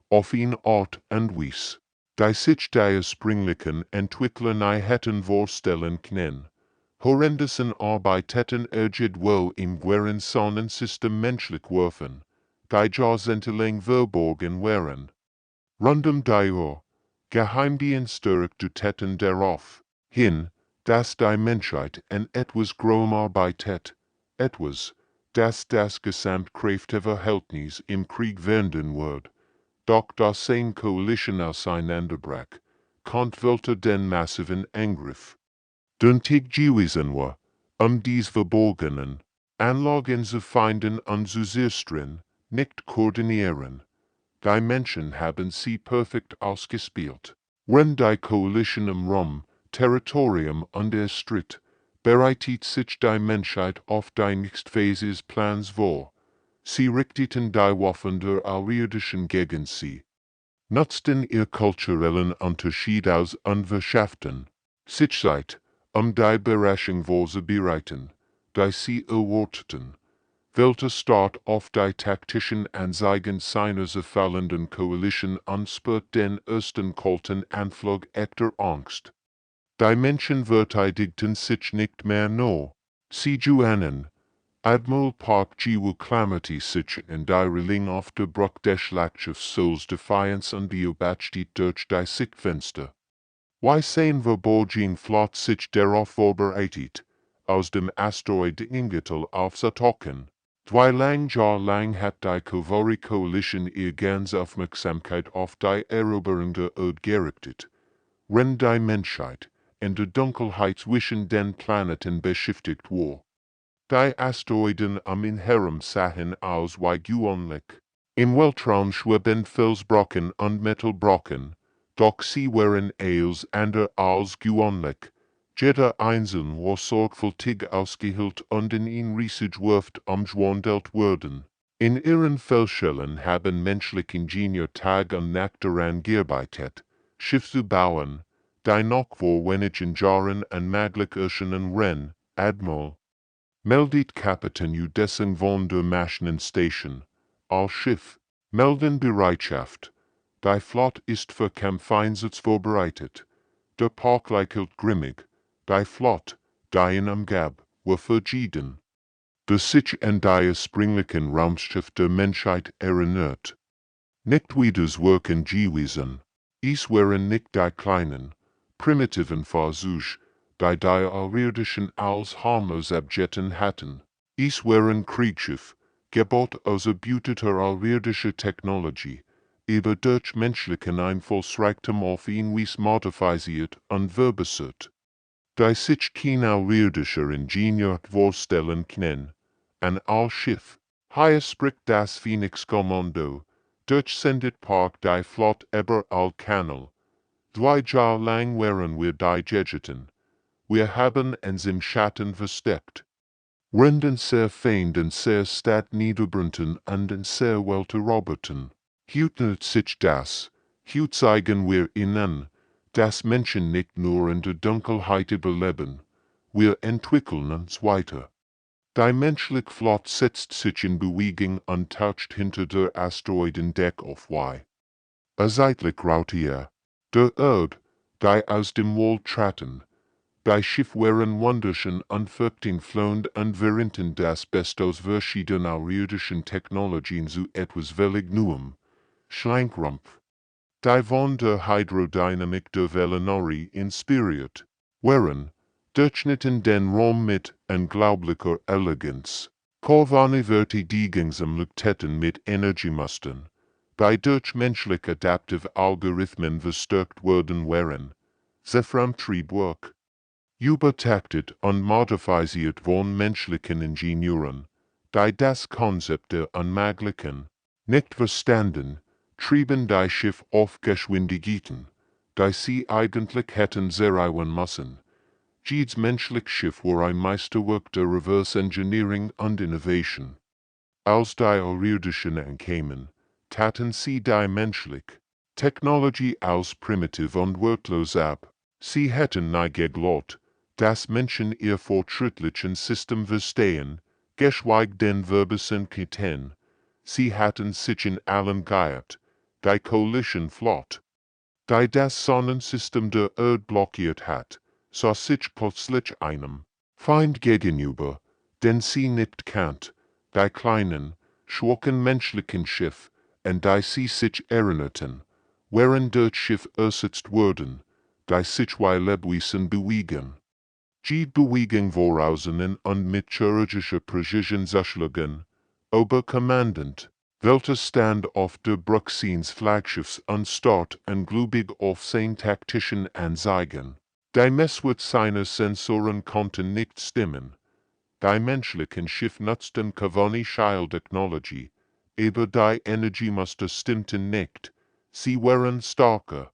auf ihn Art und Weise. Die sich die springlichen Entwickler nie hätten vorstellen können. Horrendussen Arbeiten ergeht wohl im Guerren Sonnensystem menschlich werfen, die Jahrzehntelang verborgen wären. Rundum die Geheimdienste täten darauf hin, dass die Menschheit en etwas Großem arbeitet, etwas, das Gesamtkräfteverhältnis im Krieg wenden wird. Doch das eine Koalition auseinanderbrach, wollte den massiven Angriff. Düntig gewesen war, dies verborgenen Anlagen zu finden und zu sichern, nicht koordinieren. Die Menschen haben sie perfekt ausgespielt. Wenn die Koalition im Raum, Territorium und der Stritt, bereitet sich die Menschheit auf die nächstphase Plans vor. Sie richteten die Waffen der außerirdischen gegen sie. Nutzten ihr kulturellen Unterschied aus und verschafften sich Zeit, die Beherrschung vorzubereiten, die sie erwarteten. Welcher Start auf die taktischen Anzeigen seiner zerfallenden Koalition anspürt den ersten kalten Anflug echter Angst. Die Menschen verteidigten sich nicht mehr nur. Sie juanen. Admiral Park klammerte sich in die Reling auf der Brücke des Schlachtschiffs Souls Defiance und beobachtete durch die Sichtfenster. Wie sehen verborgen Flott sich darauf vorbereitet, aus dem Asteroid Ingetel aufzutauchen. Jahr lang hat die Covary Coalition ihr ganze Aufmerksamkeit auf die Eroberung der Erde gerichtet. Wenn die Menschheit in der Dunkelheit zwischen den Planeten beschäftigt war. Die Asteroiden ihn herum sahen aus wie gewöhnlich. Im Weltraum schweben Felsbrocken und Metallbrocken, doch sie waren alles andere als gewöhnlich. Jeder einzelne war sorgfältig ausgehüllt und in ihn riesig Wurft umschwandelt worden. In ihren Fellschellen haben menschliche Ingenieur Tag und Nacht daran gearbeitet, Schiff zu bauen, die noch vor wenigen Jahren an möglich erschienen Rennen, Admiral. Meldet Kapitän Udessing von der Maschinenstation, als Schiff, melden Bereitschaft. Die Flotte ist für Kampfeinsatz vorbereitet. Der Park lächelt grimmig. Die Flotte, die ihn umgab, war vergeben. Der sich an die springlichen Raumschiff der Menschheit erinnert. Nicht wie das Wirken gewesen. Es waren nicht die kleinen, primitiven Versuche, die außerirdischen als harmlos abjetten hatten. Es waren Kriegsschiff, gebaut aus erbeuteter außerirdischer Technologie, über durch menschlichen Einflussreichtum auf ihn modifiziert und verbessert. Die sich kein außerirdischer Ingenieur vorstellen kann, ein Schiff, hier spricht das Phoenix-Kommando, durchsendet Park die Flotte über all Kanal. 2 Jahre lang waren wir die Gegeten. Wir haben uns im Schatten versteckt. Renden sehr fein und sehr statt niederbrannten und sehr welte Roboten. Hütnet sich das, hüt zeigen wir ihnen, dass Menschen nicht nur in der Dunkelheit überleben. Wir entwickeln uns weiter. Die menschliche Flotte setzt sich in Bewegung und taucht hinter der Asteroidendeck auf. Seitlich raute der Erde, die aus dem Wald traten. Die Schiff waren wunderschön und flohen und während das Beste aus verschiedenen außerirdischen Technologien zu etwas völlig Neuem. Schrankrumpf. Die von der Hydrodynamik der Vellenori inspiriert waren, durchschnitten den Raum mit unglaublicher Eleganz. Corvani wird die Gesamtlückketten mit Energiemustern, die durch menschliche adaptive Algorithmen verstärkt worden waren. Triebwerk. Übertaktet und modifiziert von menschlichen Ingenieuren, die das Konzept der Unmöglichen nicht verstanden, trieben die Schiff auf Geschwindigkeiten, die sie eigentlich hätten zerreißen müssen. Jedes menschliche Schiff war ein Meisterwerk der Reverse Engineering und Innovation. Als die Außerirdischen ankamen, taten sie die menschliche Technologie als primitiv und wertlos ab. Sie hätten nie geglaubt, dass Menschen ihr fortschrittlichen System verstehen, geschweige denn verbessern könnten. Sie hatten sich in allen geirrt, die Coalition Flotte, die das Sonnensystem der Erde blockiert hat, sah sich plötzlich einem Feind gegenüber, den sie nicht kannt, die kleinen, schwachen menschlichen Schiff, an die sie sich erinnerten, während das Schiff ersetzt wurden, die sich zwei Lebewesen bewegen. Die Bewegung vorausnehmen und mit chirurgischer Präzision zuschlagen, Oberkommandant, welcher stand auf der Brücke seines Flaggschiffs und starrt ungläubig auf sein taktischen Anzeigen. Die Messwerte seiner Sensoren konnten nicht stimmen. Die menschlichen Schiff nutzten keine Schalltechnologie, aber die Energiemuster stimmten nicht. Sie waren stärker,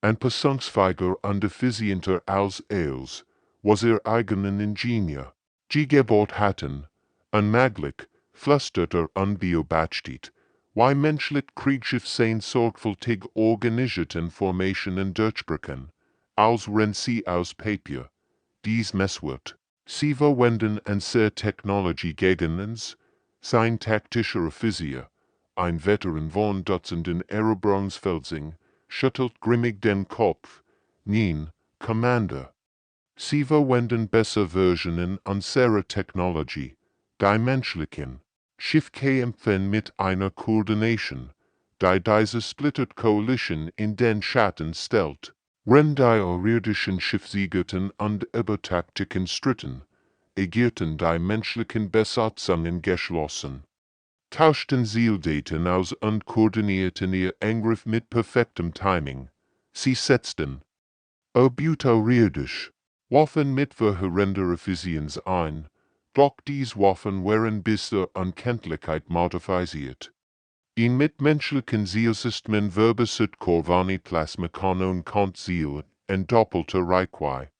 anpassungsfähiger und effizienter als els, was ihr eigenen Ingenieur. Die Gebot hatten, unmöglich, flüsterte unbeobachtet, wie menschliche Kriegsschiff sein sorgfältig organisierten Formationen durchbrechen, als wenn sie aus Papier, dies Messwort, sie verwenden an sehr Technologie gegen uns, sein taktischer Offizier, ein Veteran von Dutzenden Eroberungsfeldzingen, schüttelt grimmig den Kopf. Nein, Commander. Sie verwenden besser Versionen unserer Technologie, die menschlichen Schiff kämpfen mit einer Koordination, die diese splittert Coalition in den Schatten stellt. Wenn die außerirdischen Schiffsiegerten und über Taktiken stritten, agierten die menschlichen Besatzungen geschlossen. Tauschten Zieldaten aus und koordinierten ihr Angriff mit perfektem Timing. Sie setzten außerirdisch Waffen mit verheerender Effizienz ein, doch diese Waffen waren bis zur Unkenntlichkeit modifiziert. In mitmenschlichen Zielsystemen verbessert Corvani Plasmakanon kont Ziel in doppelter Reichweite.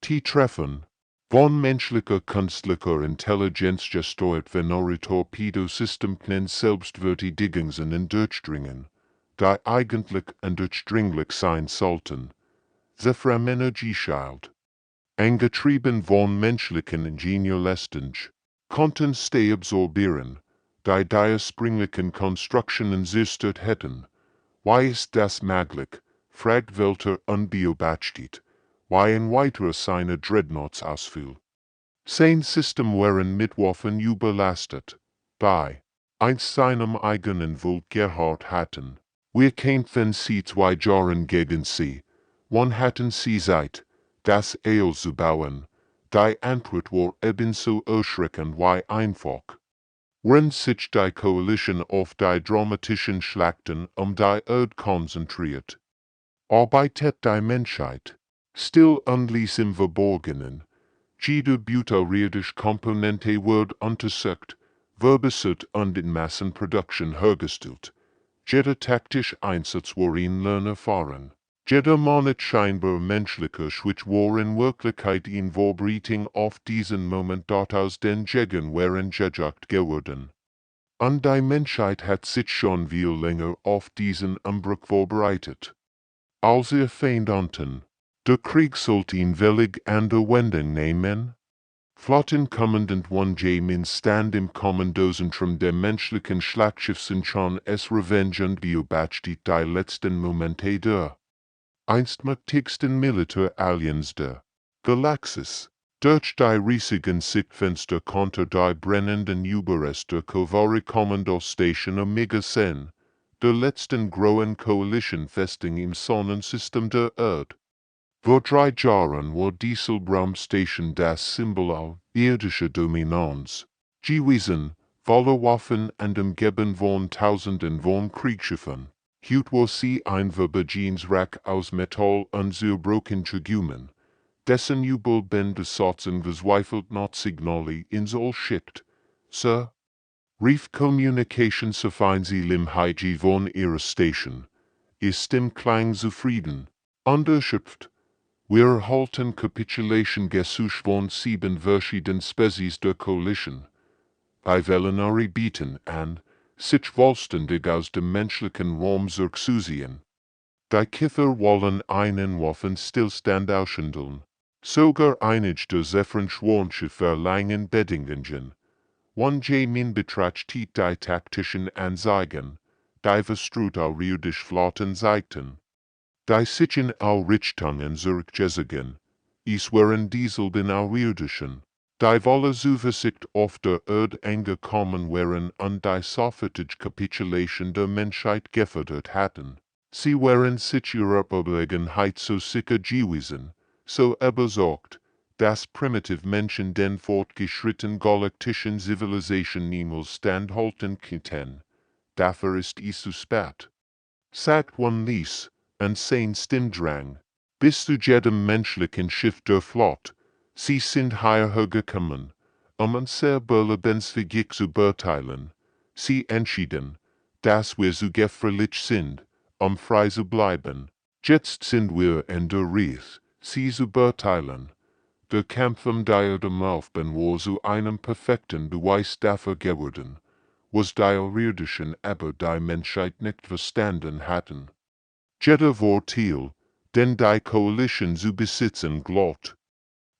Die Treffen von menschlicher künstlicher Intelligenz gesteuert venore Torpedosystemknen Selbstverteidigungen durchdringen, die eigentlich undurchdringlich sein sollten. Sie from Energieschild, angetrieben von menschlichen Ingenieurleistung, konnten sie absorbieren, die ursprünglichen Konstruktionen zerstört hätten. Wie ist das möglich? Fragt Welter unbeobachtet, wie ein weiterer seiner Dreadnoughts ausfiel. Sein System waren mit Waffen überlastet, die einst seinem eigenen Wut gehört hatten. Wir kämpfen sie 2 Jahren gegen sie. Wann hatten sie Zeit, das Eil zu bauen? Die Antwort war ebenso erschreckend wie einfach. Wenn sich die Koalition auf die dramatischen Schlachten die Erde konzentriert, arbeitet die Menschheit still und ließ im Verborgenen. Jede außerirdische Komponente wird untersucht, verbessert und in Massenproduktion hergestellt. Jeder taktische Einsatz war in erfahren. Jeder Monat scheinbar menschlicher Schwitz war in Wirklichkeit in Vorbereitung auf diesen Moment dort aus den Jägern waren gejagt geworden. Und die Menschheit hat sich schon viel länger auf diesen Umbruch vorbereitet. Als ihr Feind unten, der Krieg sollte ihn völlig an der Wendung nehmen. Flottenkommandant 1J Min stand im Kommandozentrum der menschlichen Schlachtschiffs schon es Revenge und beobachtet die letzten Momente der einstmachtigsten Militär-Aliens der Galaxis. Durch die riesigen Sichtfenster konnte die brennenden Überreste Kovari Kommandostation Omega sehen, der letzten großen Coalition-Festung im Sonnensystem der Erde. Vor 3 Jahren war Dieselbraum-Station das Symbol irdischer Dominanz gewesen, voller Waffen und umgeben von Tausenden von Kriegsschiffen. Heute war sie ein Verbegehenswrack aus Metall und zerbrochener Gummien, dessen Jubelbände Satzen verzweifelt not Signale ins All schickt. Sir. Reef Communication verfeind sie lim Heiji von ihrer Station. Ist im Klang zufrieden. Unterschöpft. Wir halten Capitulation gesucht von 7 verschieden Spezies der Coalition. Bei Velinari bieten an, sich wohlständig aus dem menschlichen Raum zurückzusehen. Die Kiffer wollen einen Waffenstillstand aushandeln. Sogar einige der Zephyrenschwarnsche verlangen Bedingungen. One min betracht die taktischen Anzeigen, die verstreut außerirdisch Flotten zeigten. Die sich in Richtungen zurückgezogen, es waren dieselben außerirdischen, die wolle Zuversicht auf der Erde angekommen wären und die sofortige Kapitulation der Menschheit gefordert hatten. Sie waren sich ihrer Überlegenheit so sicher gewesen, so überzeugt, dass primitive Menschen den fortgeschrittenen galaktischen Zivilisation niemals standhalten könnten. Dafür ist es zu spät. Sagt one ließ, und sein Stimmdrang, bis zu jedem menschlichen Schiff der Flotte, sie sind hierher gekommen, ein sehr überlebensfähig zu beurteilen. Sie entschieden, dass wir so gefährlich sind, frei zu bleiben. Jetzt sind wir in der Reith, sie zu beurteilen. Der Kampf der Aufbahn war zu einem perfekten Beweis dafür geworden, was die Außerirdischen aber die Menschheit nicht verstanden hatten. Jeder Vorteil, den die Koalition zu besitzen glaubt,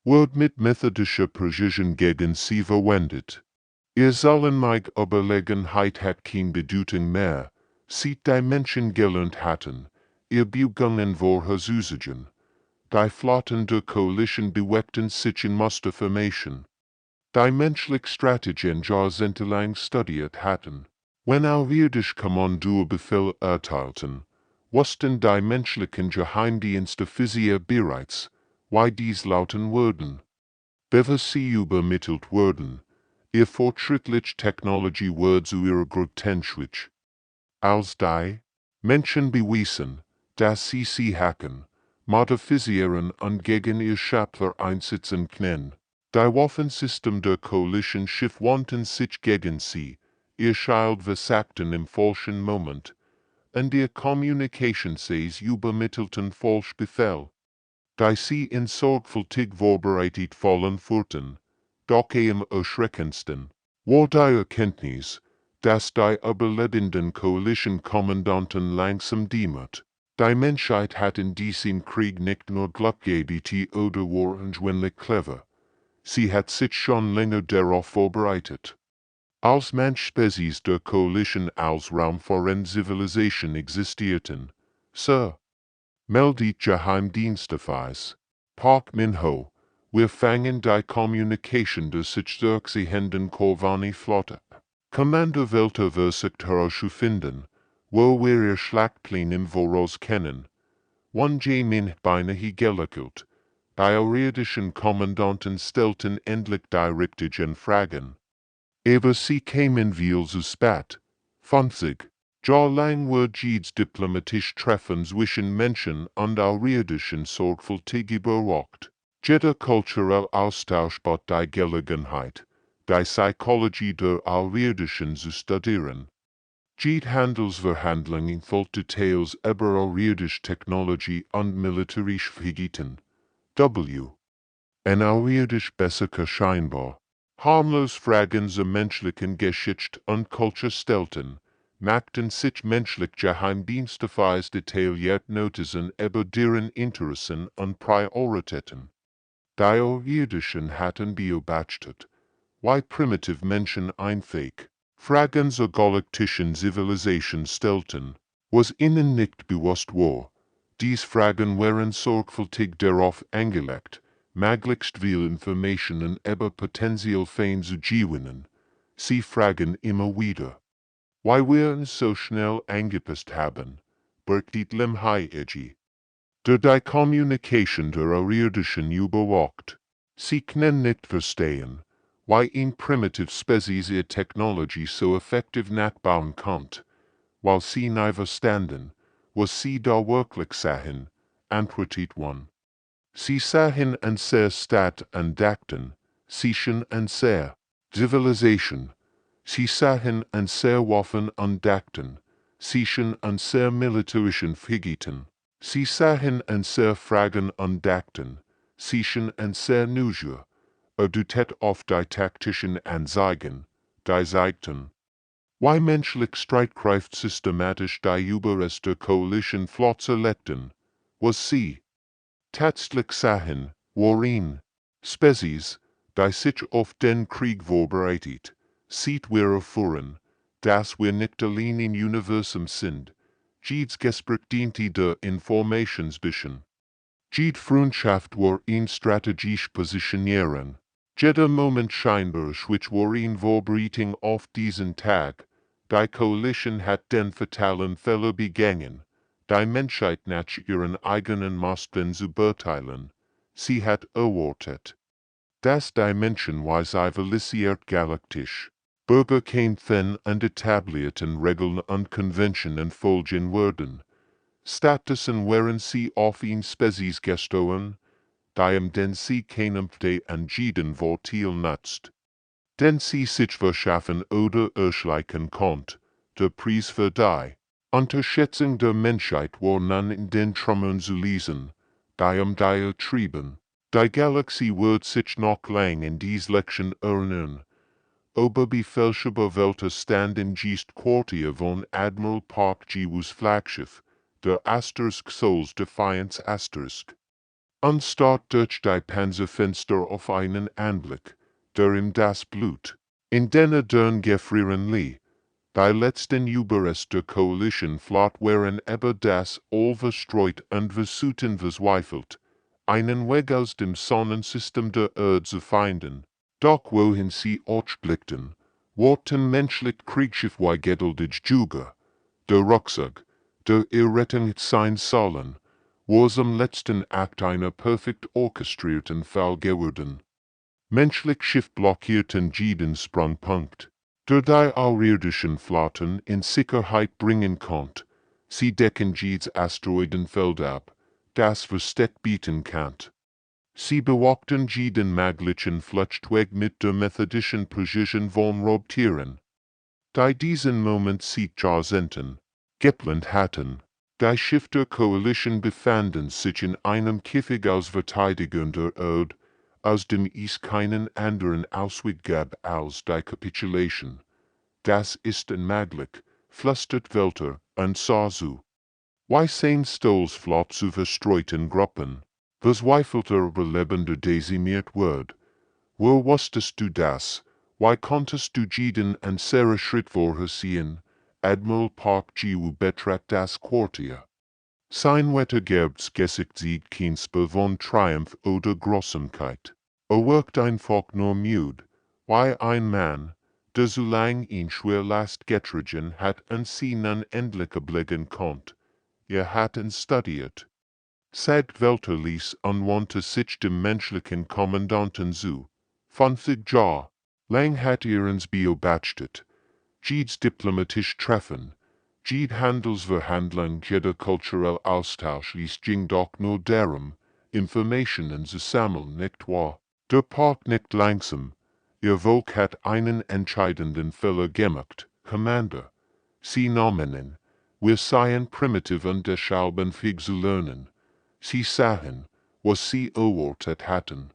wird mit methodischer Präzision gegen sie verwendet. Ihr sollen mich Überlegenheit hat kein Bedeutung mehr, sieht die Menschen gelernt hatten, ihr Beugungen vorherzusagen. Die Flotten der Koalition bewegten sich in Musterformation. Die menschliche Strategien jahrzehntelang studiert hatten. Wenn außerirdisch Kommandeurbefehl erteilten, wussten die menschlichen Geheimdienste Physik bereits, wie dies lauten würden. Bevor sie übermittelt wurden, ihr fortschrittliche Technologie wird zu ihrer Grundtenschwitch. Als die Menschen bewiesen, dass sie hacken, modifizieren und gegen ihr Schöpfer einsetzen können. Die Waffensystem der Koalition Schiff wandten sich gegen sie, ihr Schild versagten im falschen Moment, und ihr Kommunikationssees übermittelten falsch Befehl. Die sie in sorgfältig vorbereitet fallen führten, doch am erschreckendsten war die Erkenntnis, dass die überlebenden Koalition-Kommandanten langsam dämmert. Die Menschheit hat in diesem Krieg nicht nur Glück gehabt oder war anschwindlich clever. Sie hat sich schon länger darauf vorbereitet. Als manche Spezies der Koalition als Raum für eine Zivilisation existierten, Sir. Meldet Geheimdienstefeis. Park Minho, wir fangen die Kommunikation der sich durchziehenden Corvani-Flotte. Commander Welter versucht herauszufinden, wo wir ihr Schlachtplan im Voraus kennen. One min beinahe gelöckelt. Die außerirdischen Kommandanten stellten endlich die richtigen Fragen. Aber sie kamen viel zu spät. 50. Jahrelang wird jedes diplomatische Treffen zwischen Menschen und Außerirdischen sorgfältig überwacht. Jeder kulturelle Austausch bot die Gelegenheit, die Psychologie der Außerirdischen zu studieren. Jede Handelsverhandlungen voll Details über außerirdische Technologie und militärische Fähigkeiten. W. Ein außerirdisch Besserer scheinbar. Harmlos Fragen zur menschlichen Geschichte und Kultur stellten, machten sich menschlich Geheimdienstefeis detailliert Notizen über deren Interessen und Prioritäten. Die Außerirdischen hatten beobachtet, wie primitive Menschen einfach Fragen zur galaktischen Zivilisation stellten, was ihnen nicht bewusst war. Dies Fragen waren sorgfältig darauf angelegt, möglichst viel Informationen über potenziell Feinde zu gewinnen. Sie fragen immer wieder, why wir uns so schnell angepasst haben, birgt lem High-Egi. Der die Kommunikation der Außerirdischen überwacht. Sie können nicht verstehen, why ein primitive Spezies ihre Technologie so effektiv nachbauen kommt, weil sie nicht verstanden, was sie da wirklich sahen, antwortet one. Sie sahen an sehr Stadt und dachten, sie schon an sehr Zivilisation, Sie sahen an sehr Waffen und dachten, siechen an sehr militärischen Fähigkeiten. Sie sahen an sehr Fragen und dachten, siechen an sehr Neugier, erdutet auf die taktischen Anzeigen, die zeigten, wie menschlich Streitkraft systematisch die Überreste Koalition Flotte legten, was sie tatsächlich sahen, worin Spezies, die sich auf den Krieg vorbereitet, sieht wir erfuhren, dass wir nicht allein im Universum sind, jedes Gespräch diente der Informationsbischen. Jede Freundschaft war in strategisch positionieren. Jeder Moment scheinbar switch war in Vorbereitung auf diesen Tag. Die Koalition hat den fatalen Fehler begangen, die Menschheit nach ihren eigenen Maßstäben zu beurteilen. Sie hat erwartet, dass die Menschen civilisiert galaktisch Bürger kämpfen und etablierten Regeln und Konventionen folgen würden. Stattdessen wären sie auf ein Spezies gestoßen, den sie kämpfte und jeden Vorteil nutzt, den sie sich verschaffen oder erschleichen konnte. Der Preis für die Unterschätzung der Menschheit war nun in den Trümmern zu lesen, die trieben. Die Galaxie wird sich noch lang in dies Lektion erinnern. Oberbefehlshaber Welter stand in Geest Quartier von Admiral Park Jiwus Flaggschiff, der Asterisk Souls Defiance Asterisk. Anstarrt durch die Panzerfenster auf einen Anblick, der ihm das Blut in den Adern gefrieren ließ. Die letzten Überreste Koalition Flotte waren über das all verstreut und versuchten verzweifelt, einen Weg aus dem Sonnensystem der Erde zu finden. Doch wohin sie blickten, warten menschlich Kriegsschiff wie geduldig Juga. Der Rucksack, der Errettung sein sollen, war zum letzten Akt einer perfekt orchestrierten Fall geworden. Menschlich Schiff blockierten jeden Sprungpunkt, der die außerirdischen Flotten in Sicherheit bringen konnte. Sie decken jedes Asteroidenfeld ab, das Versteck bieten kann. Sie bewachten jeden möglichen Fluchtweg mit der methodischen Präzision von Raubtieren, die diesen Moment sichtbar senden, geplant hatten. Die Schiffe der Koalition befanden sich in einem Käfig aus verteidigender Erde, aus dem es keinen anderen Ausweg gab als die Kapitulation. Das ist unmöglich, flüstert Welter und sah zu. Wie sehen Stoles flott zu verstreuten Gruppen. Verzweifelter Überlebender dezimiert wird. Wo wusstest du das? Wie konntest du jeden und sehr Schritt vorhersehen? Admiral Park Jiwu betrat das Quartier. Sein Wettergerbs Gesicht sieht kein Spur von Triumph oder Grausamkeit. Wirkt einfach nur müde, wie ein Mann, der so lang in schwer Last getragen hat und sie nun endlich erblicken konnte. Hat ihn studiert. Sagt Welter ließ unwandte sich dem menschlichen Kommandanten zu. 50 Jahr, lang hat uns beobachtet. Jedes diplomatisch Treffen, jede Handelsverhandlung, jeder kulturelle Austausch, es ging doch nur darum, Informationen zu sammeln, nicht wahr? Der Park nicht langsam. Ihr Volk hat einen entscheidenden Fehler gemacht, Commander. Sie nahmen ihn. Wir seien primitiv und deshalb unfähig zu lernen. Sie sahen, was sie erwartet hatten.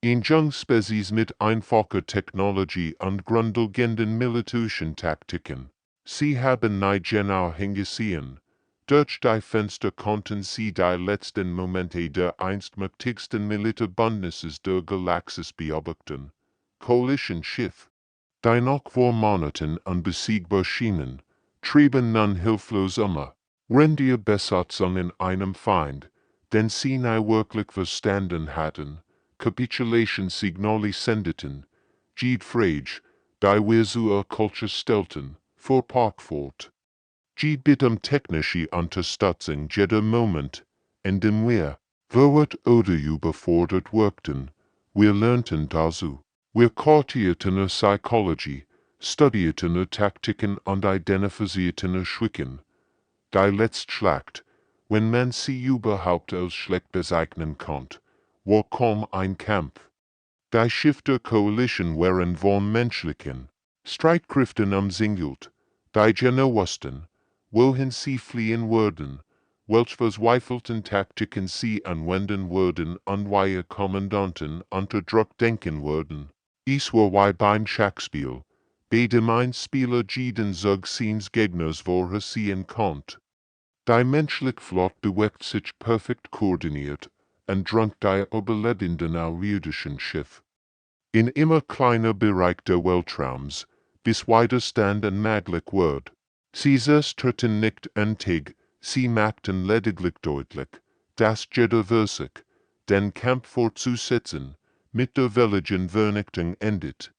In Spezies mit einfacher Technologie und grundlegenden militärischen Taktiken. Sie haben nicht genau hingesehen. Durch die Fenster konnten sie die letzten Momente der einst mächtigsten Militärbündnisses der Galaxis beobachten. Koalition-Schiff, die noch vor Monaten unbesiegbar schienen, trieben nun hilflos Rentierbesatzung in einem Feind, den sie nicht wirklich verstanden hatten, Capitulation-Signale sendeten, jede Frage, die wir zur Kultur stellten, vor Park fort. Jede Bitte technische Unterstützung jeder Moment, in dem wir, verwirrt oder überfordert wirkten, wir lernten dazu. Wir kartierten Psychologie, studierten Taktiken und identifizierten Schwächen. Die letzte Schlacht, wenn man sie überhaupt als schlecht bezeichnen konnte, war kaum ein Kampf. Die Schiffe der Koalition waren von menschlichen, Strijdkriften umzingeld, die Genowasten, wohin sie fliehen würden, welch verzweifelten Taktiken sie anwenden würden und wie Kommandanten unter Druck denken würden. Es war wie beim Schachspiel, bei dem ein Spieler jeden Zug seines Gegners vorhersehen konnte. Die menschliche Flotte bewegt sich perfekt koordiniert und drängt die überlebenden außerirdischen Schiffe in immer kleiner Bereich der Weltraums, bis Widerstand unmöglich wird. Sie zerstörten nicht antig, sie machten lediglich deutlich, dass jeder Versuch, den Kampf fortzusetzen, mit der völligen Vernichtung endet.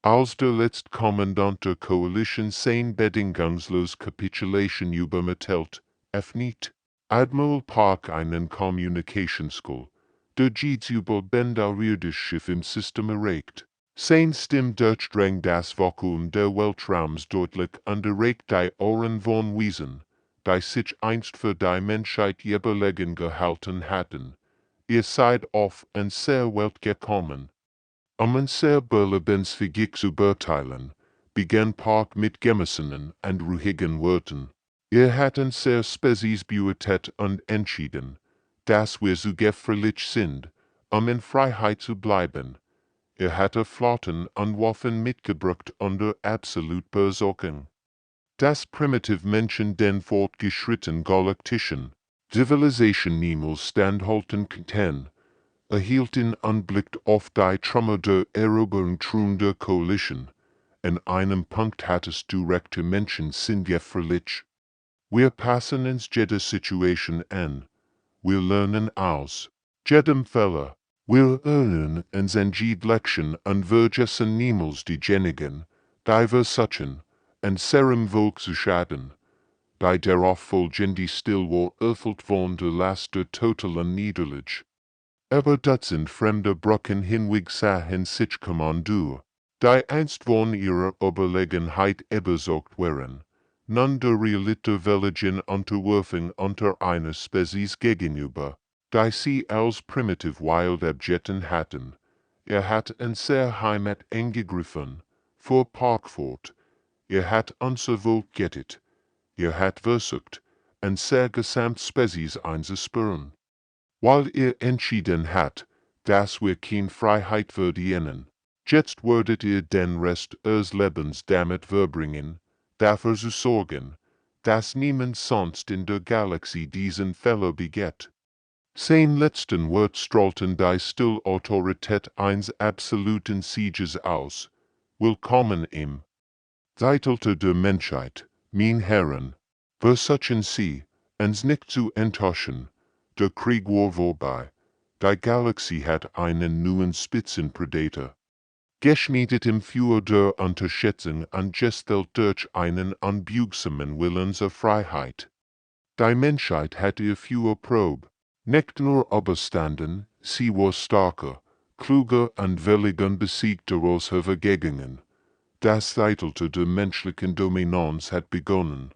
Als der letzte Kommandant der Koalition seine bedingungslose Kapitulation übermittelt, öffnet Admiral Park einen Communications-School, der Jets über außerirdisches Schiff im System erreicht. Sein Stimme durchdringt das Vakuum der Weltraums deutlich und erreicht die Ohren von Wesen, die sich einst für die Menschheit überlegen gehalten hatten. Ihr seid auf eine sehr Welt gekommen. Ein sehr lebensfähig zu beurteilen, begann Park mit gemessenen und ruhigen Worten. Hat ein sehr spezies beurteilt und entschieden, dass wir so gefährlich sind, in Freiheit zu bleiben. Hatte Flotten und Waffen mitgebracht unter absolut Besorgung. Das primitive Menschen den fortgeschrittenen Galaktischen Zivilisation niemals standhalten konnten, erhielten Anblick auf die Trümmer der Eroberung der Koalition. In einem Punkt hattest du rechte Menschen sind gefährlich. Wir passen uns jede Situation an. Wir lernen aus jedem Fehler. Wir lernen uns an jede Lektion und vergessen niemals diejenigen, die wir suchen, und serem Volk zu schaden. Die darauf folgende Still war erfüllt von der Last der totalen Niederlage. Aber Dutzend fremder Brücken hinweg sahen sich Kommandur, die einst von ihrer Überlegenheit überzeugt waren, nun der Realität völligen Unterwerfung unter einer Spezies gegenüber, die sie als primitiv wild abjetten hatten. Hat in sehr Heimat angegriffen, vor Parkfort, hat unser Volk gettet, hat versucht, ein sehr gesamt Spezies einzuspüren. Weil entschieden hat, dass wir keine Freiheit verdienen, jetzt werdet den Rest eures Lebens damit verbringen, dafür zu sorgen, dass niemand sonst in der Galaxie diesen Fehler begeht. Sein letzten Wort strahlten die Still-Autorität eines absoluten Sieges aus. Willkommen im Zeitalter der Menschheit, mein Herren. Versuchen Sie, uns nicht zu enttäuschen. Der Krieg war vorbei. Die Galaxie hat einen neuen Spitzenpredator. Geschmiedet für der Unterschätzung und gestellt durch einen unbügsamen Willen zur Freiheit. Die Menschheit hat ihr für Probe nicht nur überstanden, sie war starker, kluger und völlig unbesiegter als ihre Gegner. Das Zeitalter der menschlichen Dominanz hat begonnen.